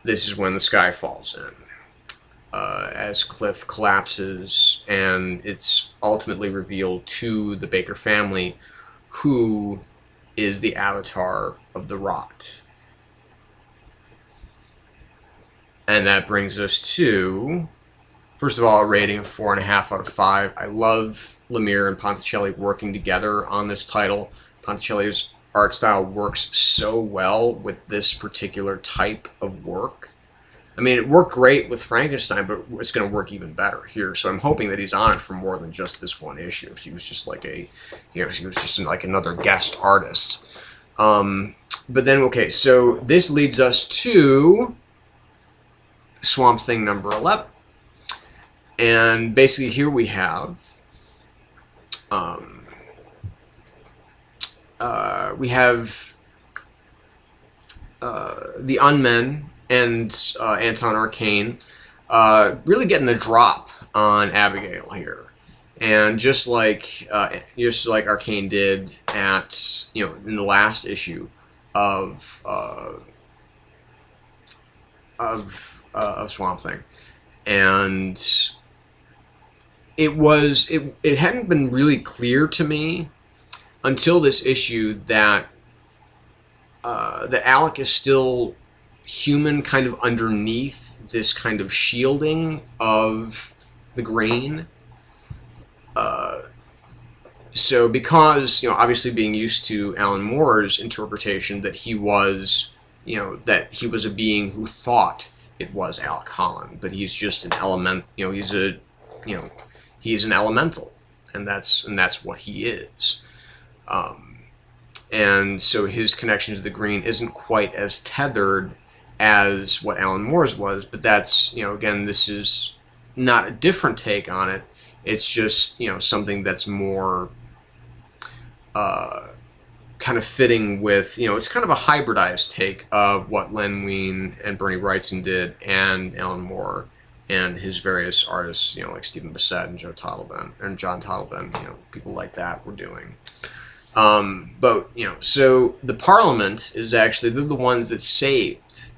this is when the sky falls in, as Cliff collapses, and it's ultimately revealed to the Baker family who is the avatar of the rot. And that brings us to, first of all, a rating of 4.5 out of 5. I love Lemire and Ponticelli working together on this title. Ponticelli's art style works so well with this particular type of work. I mean, it worked great with Frankenstein, but it's going to work even better here. So I'm hoping that he's on it for more than just this one issue. If he was just like a, you know, if he was just like another guest artist. But then, okay, so this leads us to Swamp Thing number 11. And basically here we have the Unmen and Anton Arcane really getting the drop on Abigail here, and just like Arcane did at, you know, in the last issue of Swamp Thing, and it hadn't been really clear to me until this issue that that Alec is still human, kind of underneath this kind of shielding of the Green. So because, you know, obviously being used to Alan Moore's interpretation that he was, you know, that he was a being who thought it was Alec Holland, but he's just an element, you know, he's a, you know, he's an elemental, and that's what he is. And so his connection to the Green isn't quite as tethered as what Alan Moore's was, but that's, you know, again, this is not a different take on it. It's just, you know, something that's more kind of fitting with, you know, it's kind of a hybridized take of what Len Wein and Bernie Wrightson did, and Alan Moore and his various artists, you know, like Stephen Bissett and John Tottleben, you know, people like that were doing. But, you know, so the Parliament is actually, they're the ones that saved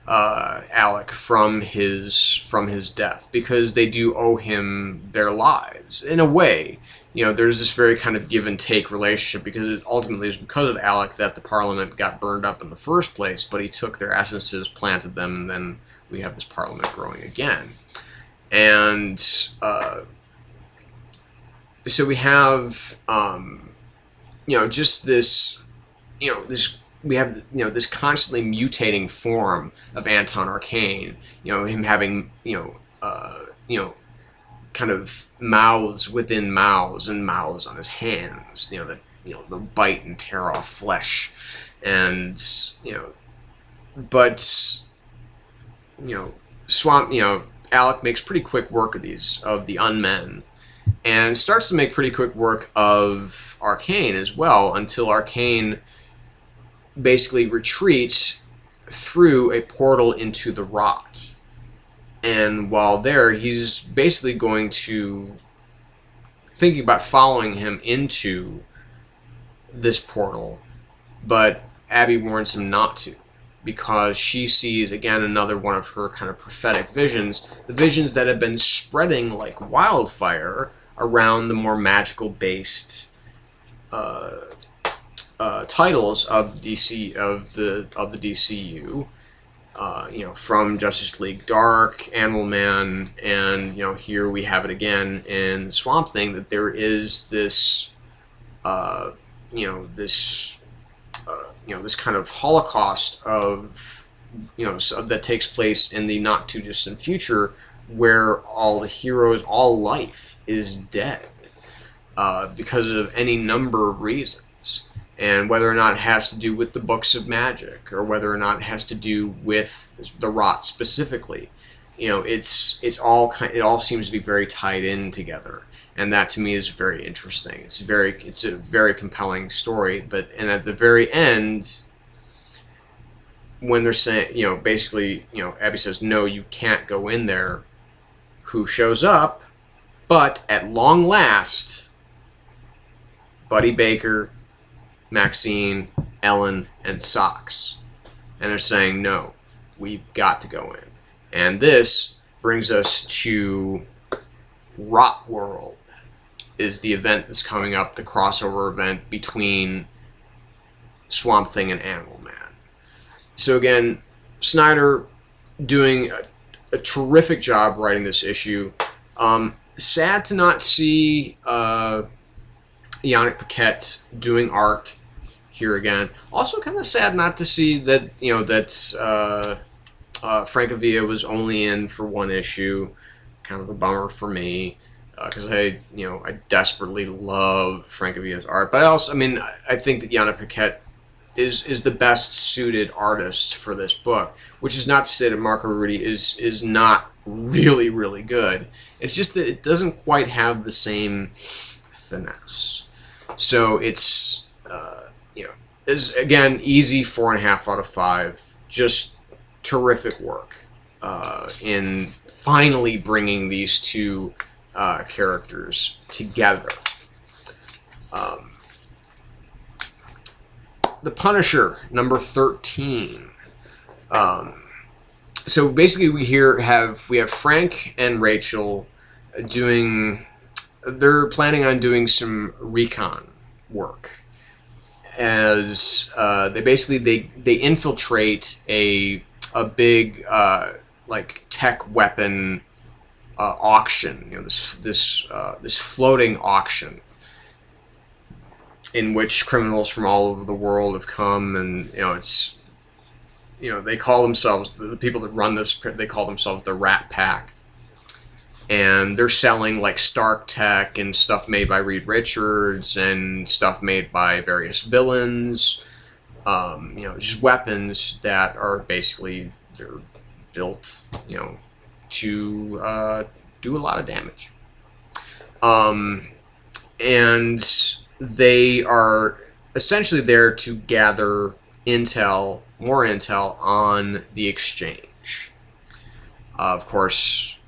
Alec from his death, because they do owe him their lives in a way. You know, there's this very kind of give and take relationship, because it ultimately is because of Alec that the Parliament got burned up in the first place, but he took their essences, planted them, and then we have this Parliament growing again. And so we have, you know, just this, you know, we have, you know, this constantly mutating form of Anton Arcane. You know, him having, you know, kind of mouths within mouths and mouths on his hands. You know, the bite and tear off flesh, and, you know, but, you know, Alec makes pretty quick work of the Unmen, and starts to make pretty quick work of Arcane as well, until Arcane basically retreats through a portal into the rot. And while there, he's basically going to, thinking about following him into this portal, but Abby warns him not to. because she sees, again, another one of her kind of prophetic visions, the visions that have been spreading like wildfire around the more magical based titles of DC of the DCU. You know, from Justice League Dark, Animal Man, and, you know, here we have it again in Swamp Thing, that there is this, you know, this kind of holocaust of, you know, that takes place in the not too distant future, where all the heroes, all life is dead because of any number of reasons. And whether or not it has to do with the books of magic, or whether or not it has to do with the rot specifically, you know, it all seems to be very tied in together, and that to me is very interesting. It's a very compelling story. And at the very end, when they're saying, you know, basically, you know, Abby says, no, you can't go in there. Who shows up? But at long last, Buddy Baker, Maxine, Ellen, and Socks. And they're saying, no, we've got to go in. And this brings us to Rot World, is the event that's coming up, the crossover event between Swamp Thing and Animal Man. So again, Snyder doing a terrific job writing this issue. Sad to not see Yannick Paquette doing art here again. Also kind of sad not to see that, you know, that's Frank Avila was only in for one issue. Kind of a bummer for me, because I desperately love Frank Avila's art. But I think that Yannick Paquette is the best suited artist for this book, which is not to say that Marco Rudy is not really, really good. It's just that it doesn't quite have the same finesse. So it's is again easy 4.5 out of 5. Just terrific work in finally bringing these two characters together. The Punisher, number 13. So basically, we have Frank and Rachel doing. They're planning on doing some recon work, as they infiltrate a big like tech weapon auction. You know, this floating auction in which criminals from all over the world have come, and they call themselves, the people that run this, they call themselves the Rat Pack. And they're selling like Stark Tech and stuff made by Reed Richards and stuff made by various villains. Just weapons that are basically, they're built, to do a lot of damage. And they are essentially there to gather more intel on the exchange. Of course,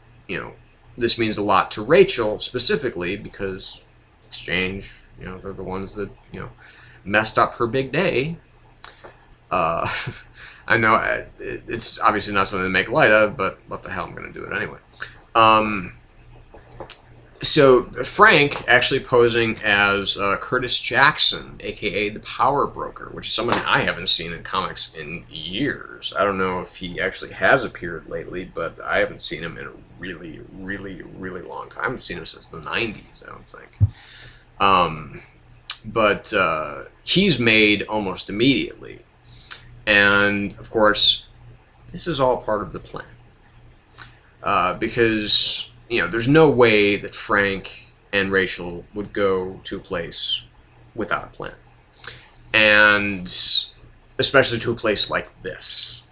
this means a lot to Rachel specifically, because exchange, they're the ones that, messed up her big day. I know it's obviously not something to make light of, but what the hell, I'm going to do it anyway. So Frank actually posing as Curtis Jackson, aka the Power Broker, which is someone I haven't seen in comics in years. I don't know if he actually has appeared lately, but I haven't seen him in a really, really, really long time. I haven't seen him since the 90s, I don't think. But he's made almost immediately. And, of course, this is all part of the plan. Because, there's no way that Frank and Rachel would go to a place without a plan. And especially to a place like this.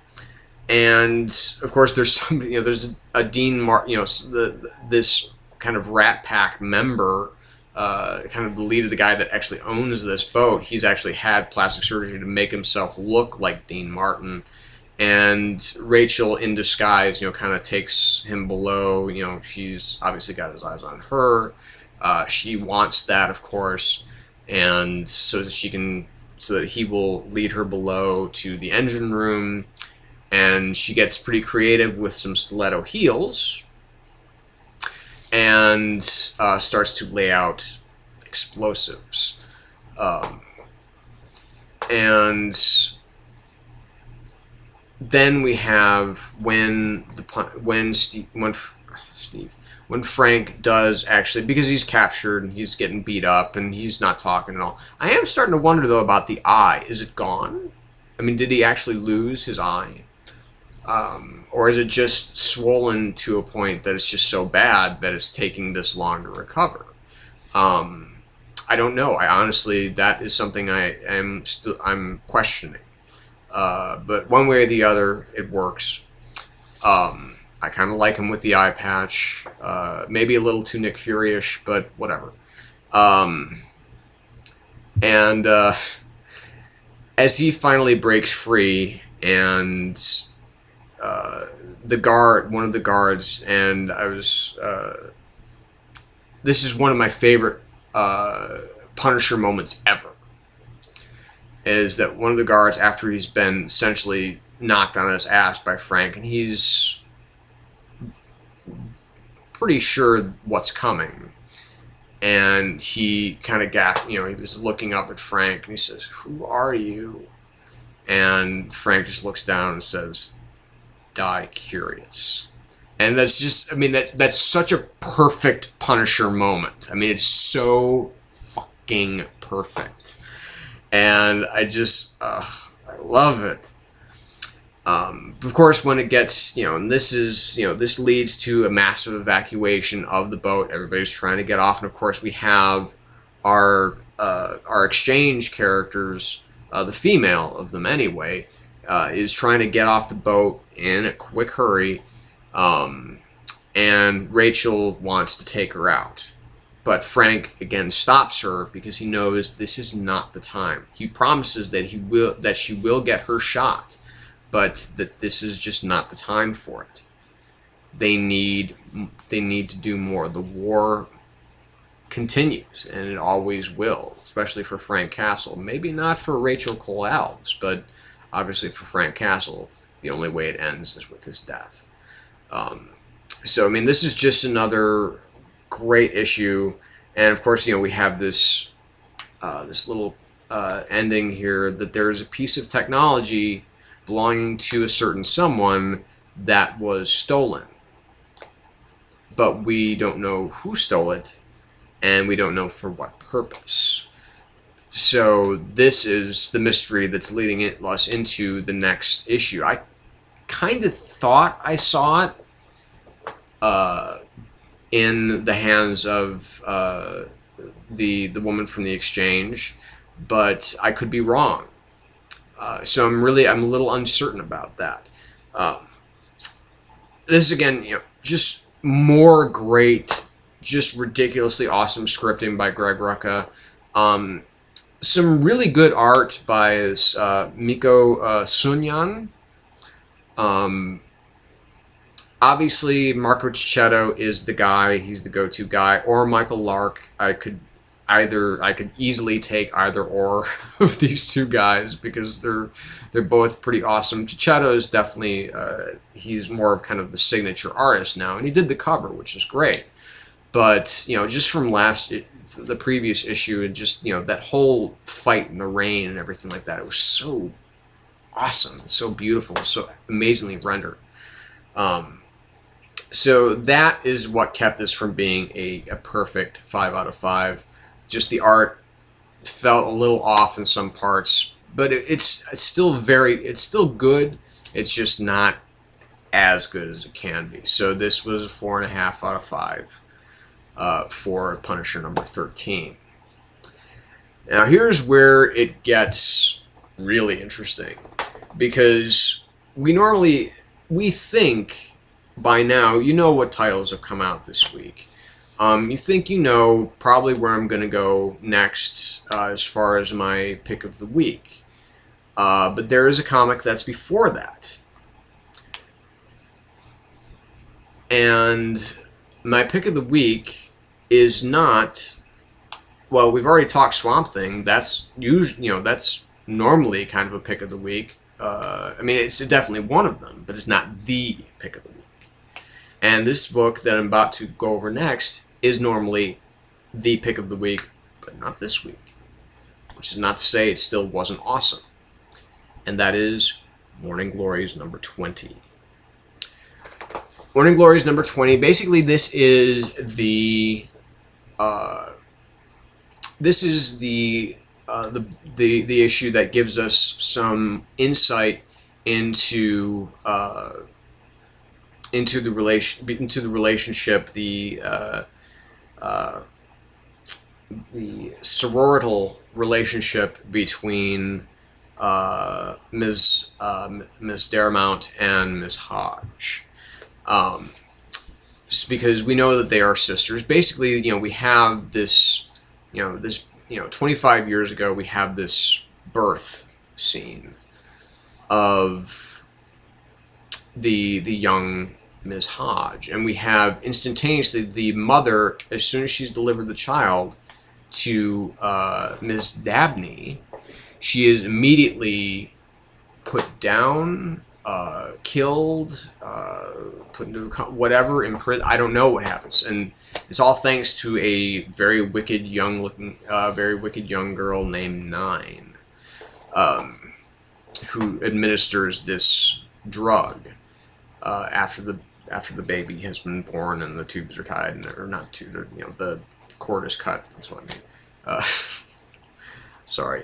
And, of course, there's a Dean Martin, this kind of Rat Pack member, kind of the lead of the guy that actually owns this boat. He's actually had plastic surgery to make himself look like Dean Martin. And Rachel, in disguise, kind of takes him below. She's obviously got his eyes on her. She wants that, of course, and so that she can so that he will lead her below to the engine room, and she gets pretty creative with some stiletto heels and starts to lay out explosives. And then we have when Frank does actually, because he's captured and he's getting beat up and he's not talking at all. I am starting to wonder though about the eye. Is it gone? I mean, did he actually lose his eye? Or is it just swollen to a point that it's just so bad that it's taking this long to recover? I don't know. I honestly, that is something I'm questioning. But one way or the other, it works. I kind of like him with the eye patch. Maybe a little too Nick Fury-ish, but whatever. And as he finally breaks free, and one of the guards, and this is one of my favorite Punisher moments ever, is that one of the guards, after he's been essentially knocked on his ass by Frank, and he's pretty sure what's coming, and he kind of he's looking up at Frank, and he says, "Who are you?" And Frank just looks down and says, "Die curious." And that's just, I mean, that's such a perfect Punisher moment. I mean, it's so fucking perfect. And I just, I love it. Of course, when it gets, and this leads to a massive evacuation of the boat. Everybody's trying to get off, and of course we have our exchange characters, the female of them anyway, is trying to get off the boat in a quick hurry, and Rachel wants to take her out. But Frank again stops her because he knows this is not the time. He promises that she will get her shot, but that this is just not the time for it. They need to do more. The war continues, and it always will, especially for Frank Castle. Maybe not for Rachel Cole Alves, but obviously for Frank Castle, the only way it ends is with his death. So I mean, this is just another great issue, and of course, we have this little ending here, that there is a piece of technology belonging to a certain someone that was stolen, but we don't know who stole it, and we don't know for what purpose. So this is the mystery that's leading us into the next issue. I kind of thought I saw it in the hands of the woman from the exchange, but I could be wrong. So I'm a little uncertain about that. This is again, just more great, just ridiculously awesome scripting by Greg Rucka. Some really good art by Miko Sunyan. Obviously, Marco Cicchetto is the guy. He's the go-to guy. Or Michael Lark. I could easily take either or of these two guys because they're both pretty awesome. Cicchetto is definitely he's more of kind of the signature artist now, and he did the cover, which is great. But just from the previous issue, and just that whole fight in the rain and everything like that, it was so awesome, so beautiful, so amazingly rendered. So that is what kept this from being a perfect 5 out of 5. Just the art felt a little off in some parts, but it's still good. It's just not as good as it can be. So this was a 4.5 out of 5 for Punisher number 13. Now here's where it gets really interesting, because we think by now what titles have come out this week. You think probably where I'm going to go next as far as my pick of the week. But there is a comic that's before that. And my pick of the week is not... Well, we've already talked Swamp Thing. That's usually, that's normally kind of a pick of the week. I mean, it's definitely one of them, but it's not the pick of the week. And this book that I'm about to go over next is normally the pick of the week, but not this week. Which is not to say it still wasn't awesome. And that is Morning Glories number 20. Morning Glories number 20. Basically, this is the issue that gives us some insight into the relationship, the sororital relationship between Ms. Darramount and Miss Hodge. Just because we know that they are sisters. Basically, we have this, 25 years ago, we have this birth scene of the young Miss Hodge, and we have instantaneously the mother, as soon as she's delivered the child to Miss Dabney, she is immediately put down, killed, put into whatever, in prison. I don't know what happens, and it's all thanks to a very wicked young girl named Nine, who administers this drug after the baby has been born and the tubes are tied, and or not tubes, the cord is cut. That's what I mean. Sorry.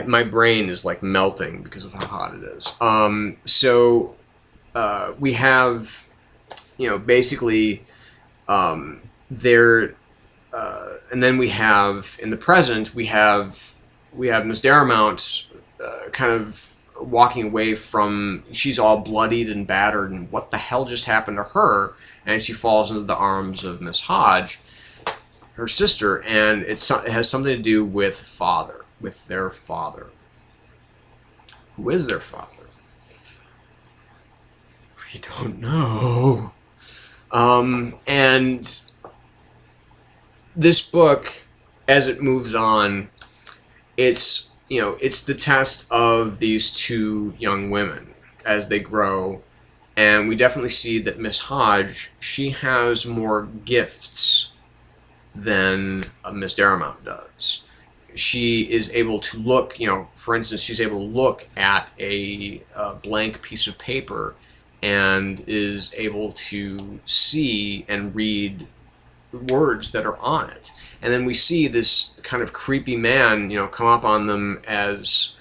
My brain is like melting because of how hot it is. So we have, basically, there, and then we have in the present we have Miss Darramount kind of walking away from. She's all bloodied and battered, and what the hell just happened to her? And she falls into the arms of Miss Hodge, her sister, and it has something to do with their father. Who is their father? We don't know. And this book, as it moves on, it's the test of these two young women as they grow, and we definitely see that Miss Hodge, she has more gifts than Miss Darramount does. She is able to look, for instance, she's able to look at a blank piece of paper and is able to see and read words that are on it. And then we see this kind of creepy man, come up on them as,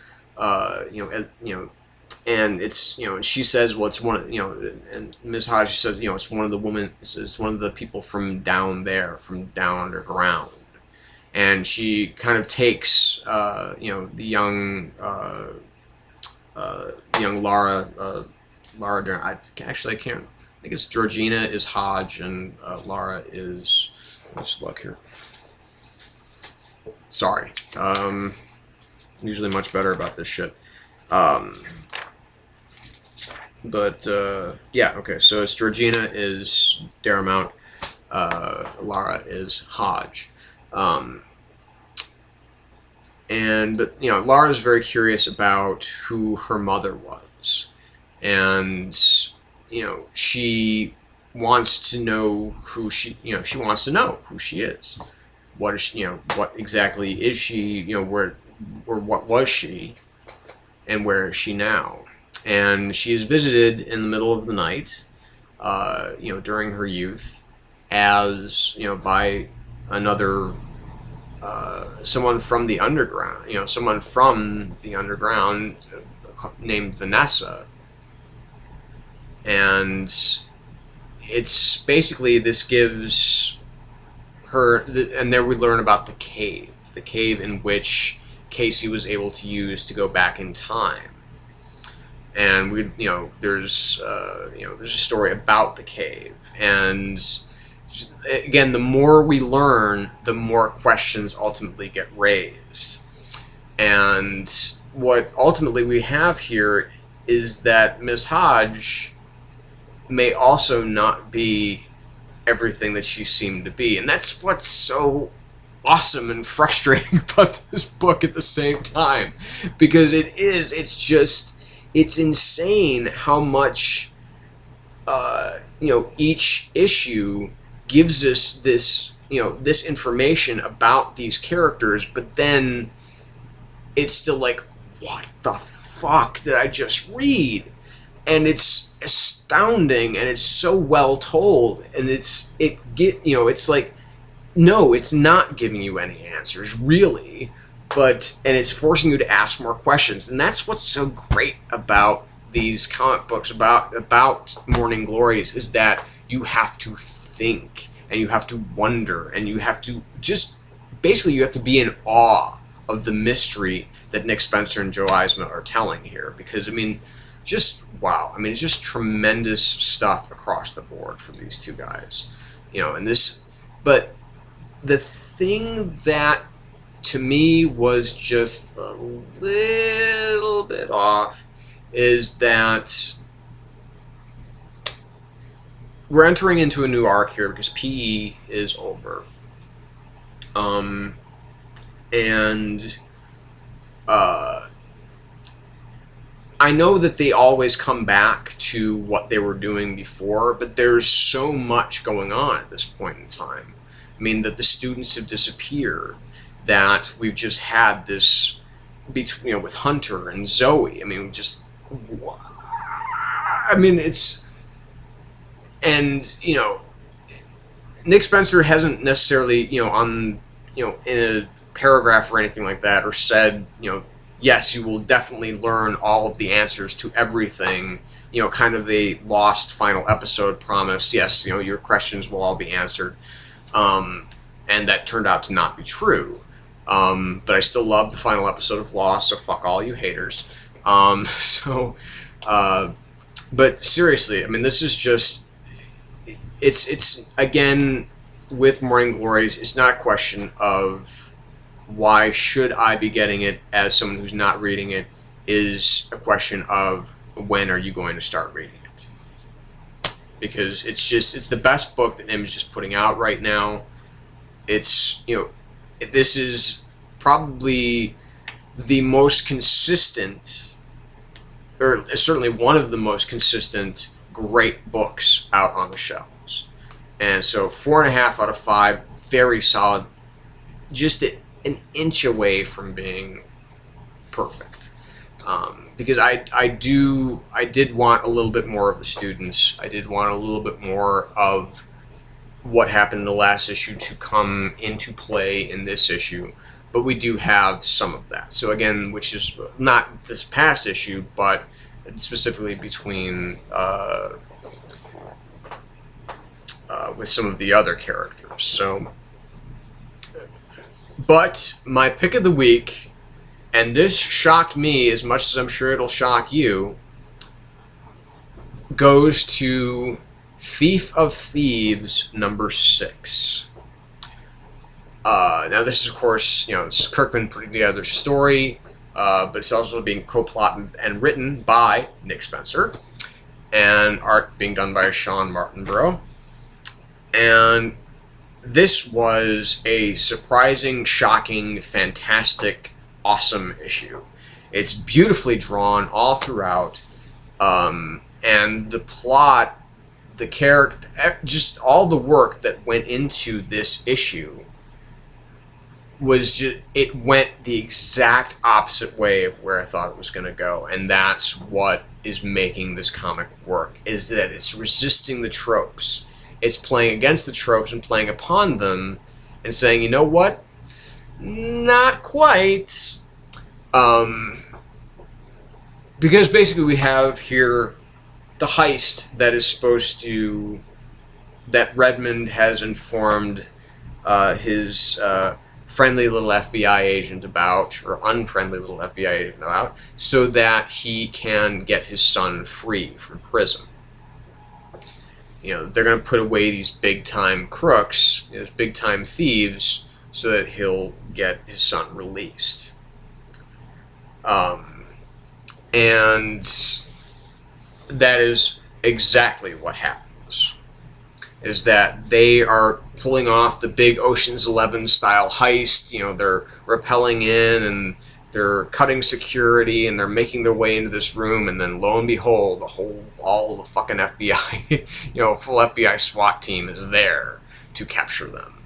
and it's, she says, well, it's one of, and Ms. Hodge says, it's one of the women, it's one of the people from down there, from down underground. And she kind of takes, the young Laura, I can't, I think it's Georgina is Hodge, and Laura is, let's look here. Sorry. Usually much better about this shit. Yeah, okay, so it's Georgina is Darramount, Lara is Hodge. But Lara's very curious about who her mother was, and she wants to know who she wants to know who she is. What is she, what exactly is she, where, or what was she, and where is she now? And she is visited in the middle of the night, during her youth, as by another someone from the underground, named Vanessa. And it's basically, this gives her, and there we learn about the cave in which Casey was able to use to go back in time. And there's a story about the cave, and again, the more we learn, the more questions ultimately get raised. And what ultimately we have here is that Miss Hodge may also not be everything that she seemed to be. And that's what's so awesome and frustrating about this book at the same time, because it's insane how much each issue gives us this this information about these characters, but then it's still like, what the fuck did I just read? And it's astounding, and it's so well told, and it's like, no, it's not giving you any answers really, and it's forcing you to ask more questions. And that's what's so great about these comic books, about Morning Glories, is that you have to think, and you have to wonder, and you have to you have to be in awe of the mystery that Nick Spencer and Joe Eisma are telling here. Because, I mean, just wow. I mean, it's just tremendous stuff across the board from these two guys. But the thing that to me was just a little bit off is that we're entering into a new arc here because PE is over. I know that they always come back to what they were doing before, but there's so much going on at this point in time. I mean, that the students have disappeared, that we've just had this, with Hunter and Zoe. I mean, Nick Spencer hasn't necessarily, in a paragraph or anything like that, or said, yes, you will definitely learn all of the answers to everything, kind of a lost final episode promise. Yes, your questions will all be answered. And that turned out to not be true. But I still love the final episode of Lost, so fuck all you haters. But seriously, I mean, this is just, it's again, with Morning Glories, it's not a question of why should I be getting it as someone who's not reading it. Is a question of when are you going to start reading it? Because it's the best book that Image is putting out right now. It's, this is probably the most consistent, or certainly one of the most consistent, great books out on the shelves. And so 4.5 out of 5, very solid, just an inch away from being perfect. Because I did want a little bit more of the students. I did want a little bit more of what happened in the last issue to come into play in this issue, but we do have some of that. So again, which is not this past issue, but specifically between with some of the other characters. So, but my pick of the week, and this shocked me as much as I'm sure it'll shock you, goes to Thief of Thieves number 6. Now this is, of course, this is Kirkman putting together a story, but it's also being co-plotted and written by Nick Spencer, and art being done by Sean Martinborough. And this was a surprising, shocking, fantastic, awesome issue. It's beautifully drawn all throughout, and the plot, the character, just all the work that went into this issue was just, it went the exact opposite way of where I thought it was going to go. And that's what is making this comic work, is that it's resisting the tropes. It's playing against the tropes and playing upon them and saying, you know what? Not quite. Because basically we have here the heist that is supposed to, that Redmond has informed his friendly little FBI agent about, or unfriendly little FBI agent about, so that he can get his son free from prison. They're going to put away these big-time crooks, these big-time thieves, so that he'll get his son released. And that is exactly what happens. is that they are pulling off the big Ocean's 11 style heist. You know, they're rappelling in and they're cutting security and they're making their way into this room, and then lo and behold, all the fucking FBI, you know, full FBI SWAT team is there to capture them.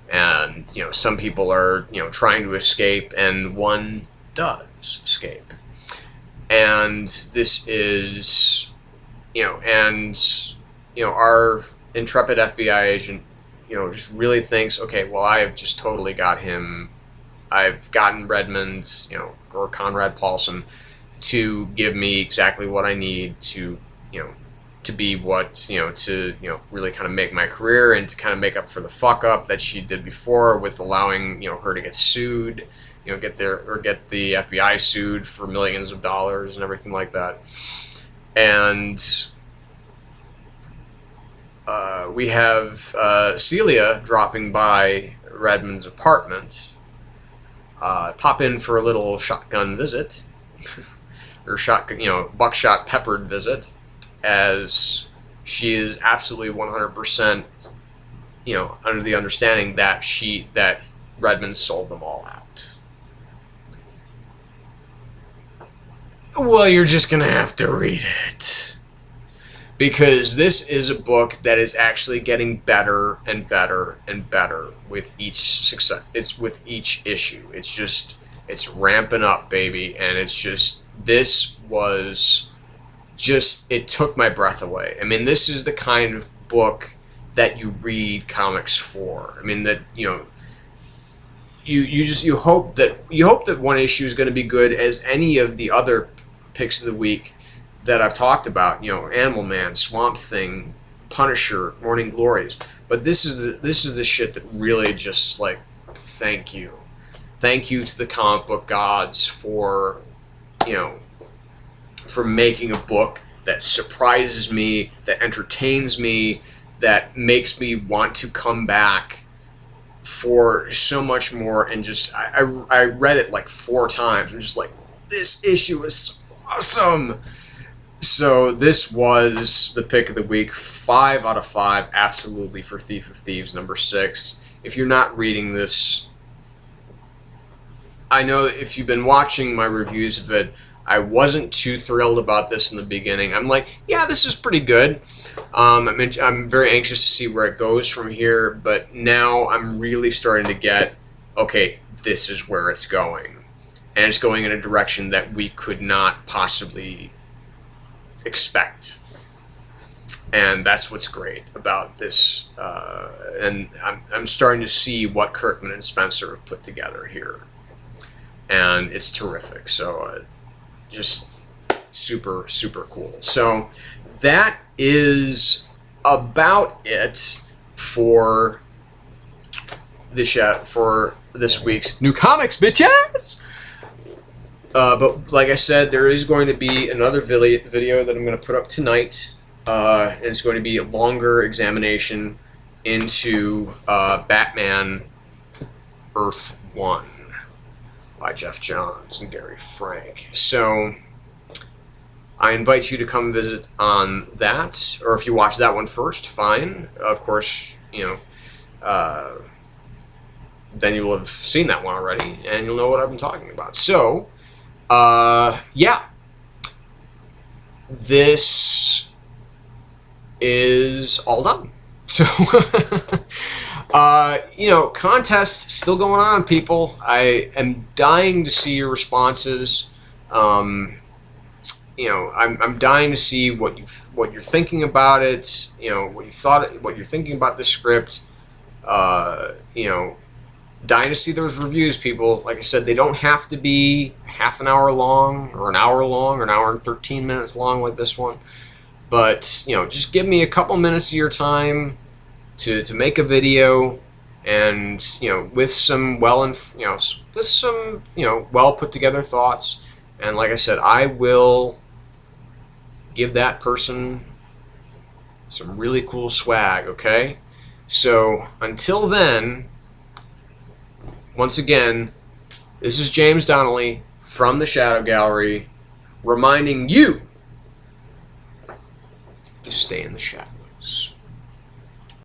And, you know, some people are, you know, trying to escape, and one does escape. And this is, you know, and, you know, our intrepid FBI agent, you know, just really thinks, okay, well, I have just totally got him. I've gotten Redmond, you know, or Conrad Paulson to give me exactly what I need to, you know, to be what, you know, to, you know, really kind of make my career and to kind of make up for the fuck up that she did before with allowing, you know, her to get sued, you know, get the FBI sued for millions of dollars and everything like that. And we have Celia dropping by Redmond's apartment. Pop in for a little shotgun visit, or you know, buckshot peppered visit, as she is absolutely 100%, you know, under the understanding that Redmond sold them all out. Well, you're just gonna have to read it, because this is a book that is actually getting better and better and better with each success. It's with each issue. It's ramping up, baby, and it's just, this was just, it took my breath away. I mean, this is the kind of book that you read comics for. I mean, that, you know, you hope that one issue is going to be good as any of the other picks of the week that I've talked about, you know, Animal Man, Swamp Thing, Punisher, Morning Glories. But this is the shit that really just, like, thank you to the comic book gods for, you know, for making a book that surprises me, that entertains me, that makes me want to come back for so much more. And just, I read it like 4 times. I'm just like, this issue is so awesome. So this was the pick of the week. 5 out of 5, absolutely, for Thief of Thieves number 6. If you're not reading this, I know if you've been watching my reviews of it, I wasn't too thrilled about this in the beginning. I'm like, yeah, this is pretty good. I'm very anxious to see where it goes from here, but now I'm really starting to get, okay, this is where it's going. And it's going in a direction that we could not possibly expect. And that's what's great about this. And I'm starting to see what Kirkman and Spencer have put together here. And it's terrific. So just super, super cool. So that is about it for this week's New Comics, bitches! But like I said, there is going to be another video that I'm going to put up tonight. And it's going to be a longer examination into Batman Earth 1 by Jeff Johns and Gary Frank. So I invite you to come visit on that, or if you watch that one first, fine. Of course, you know, then you will have seen that one already, and you'll know what I've been talking about. So, yeah, this is all done. So, you know, contest still going on, people. I am dying to see your responses. You know, I'm dying to see what you're thinking about it. You know, what you're thinking about the script. You know, dying to see those reviews, people. Like I said, they don't have to be half an hour long, or an hour long, or an hour and 13 minutes long like this one. But, you know, just give me a couple minutes of your time to make a video, and, you know, with some well put together thoughts. And like I said, I will give that person some really cool swag, okay? So until then, once again, this is James Donnelly from the Shadow Gallery, reminding you to stay in the shadows.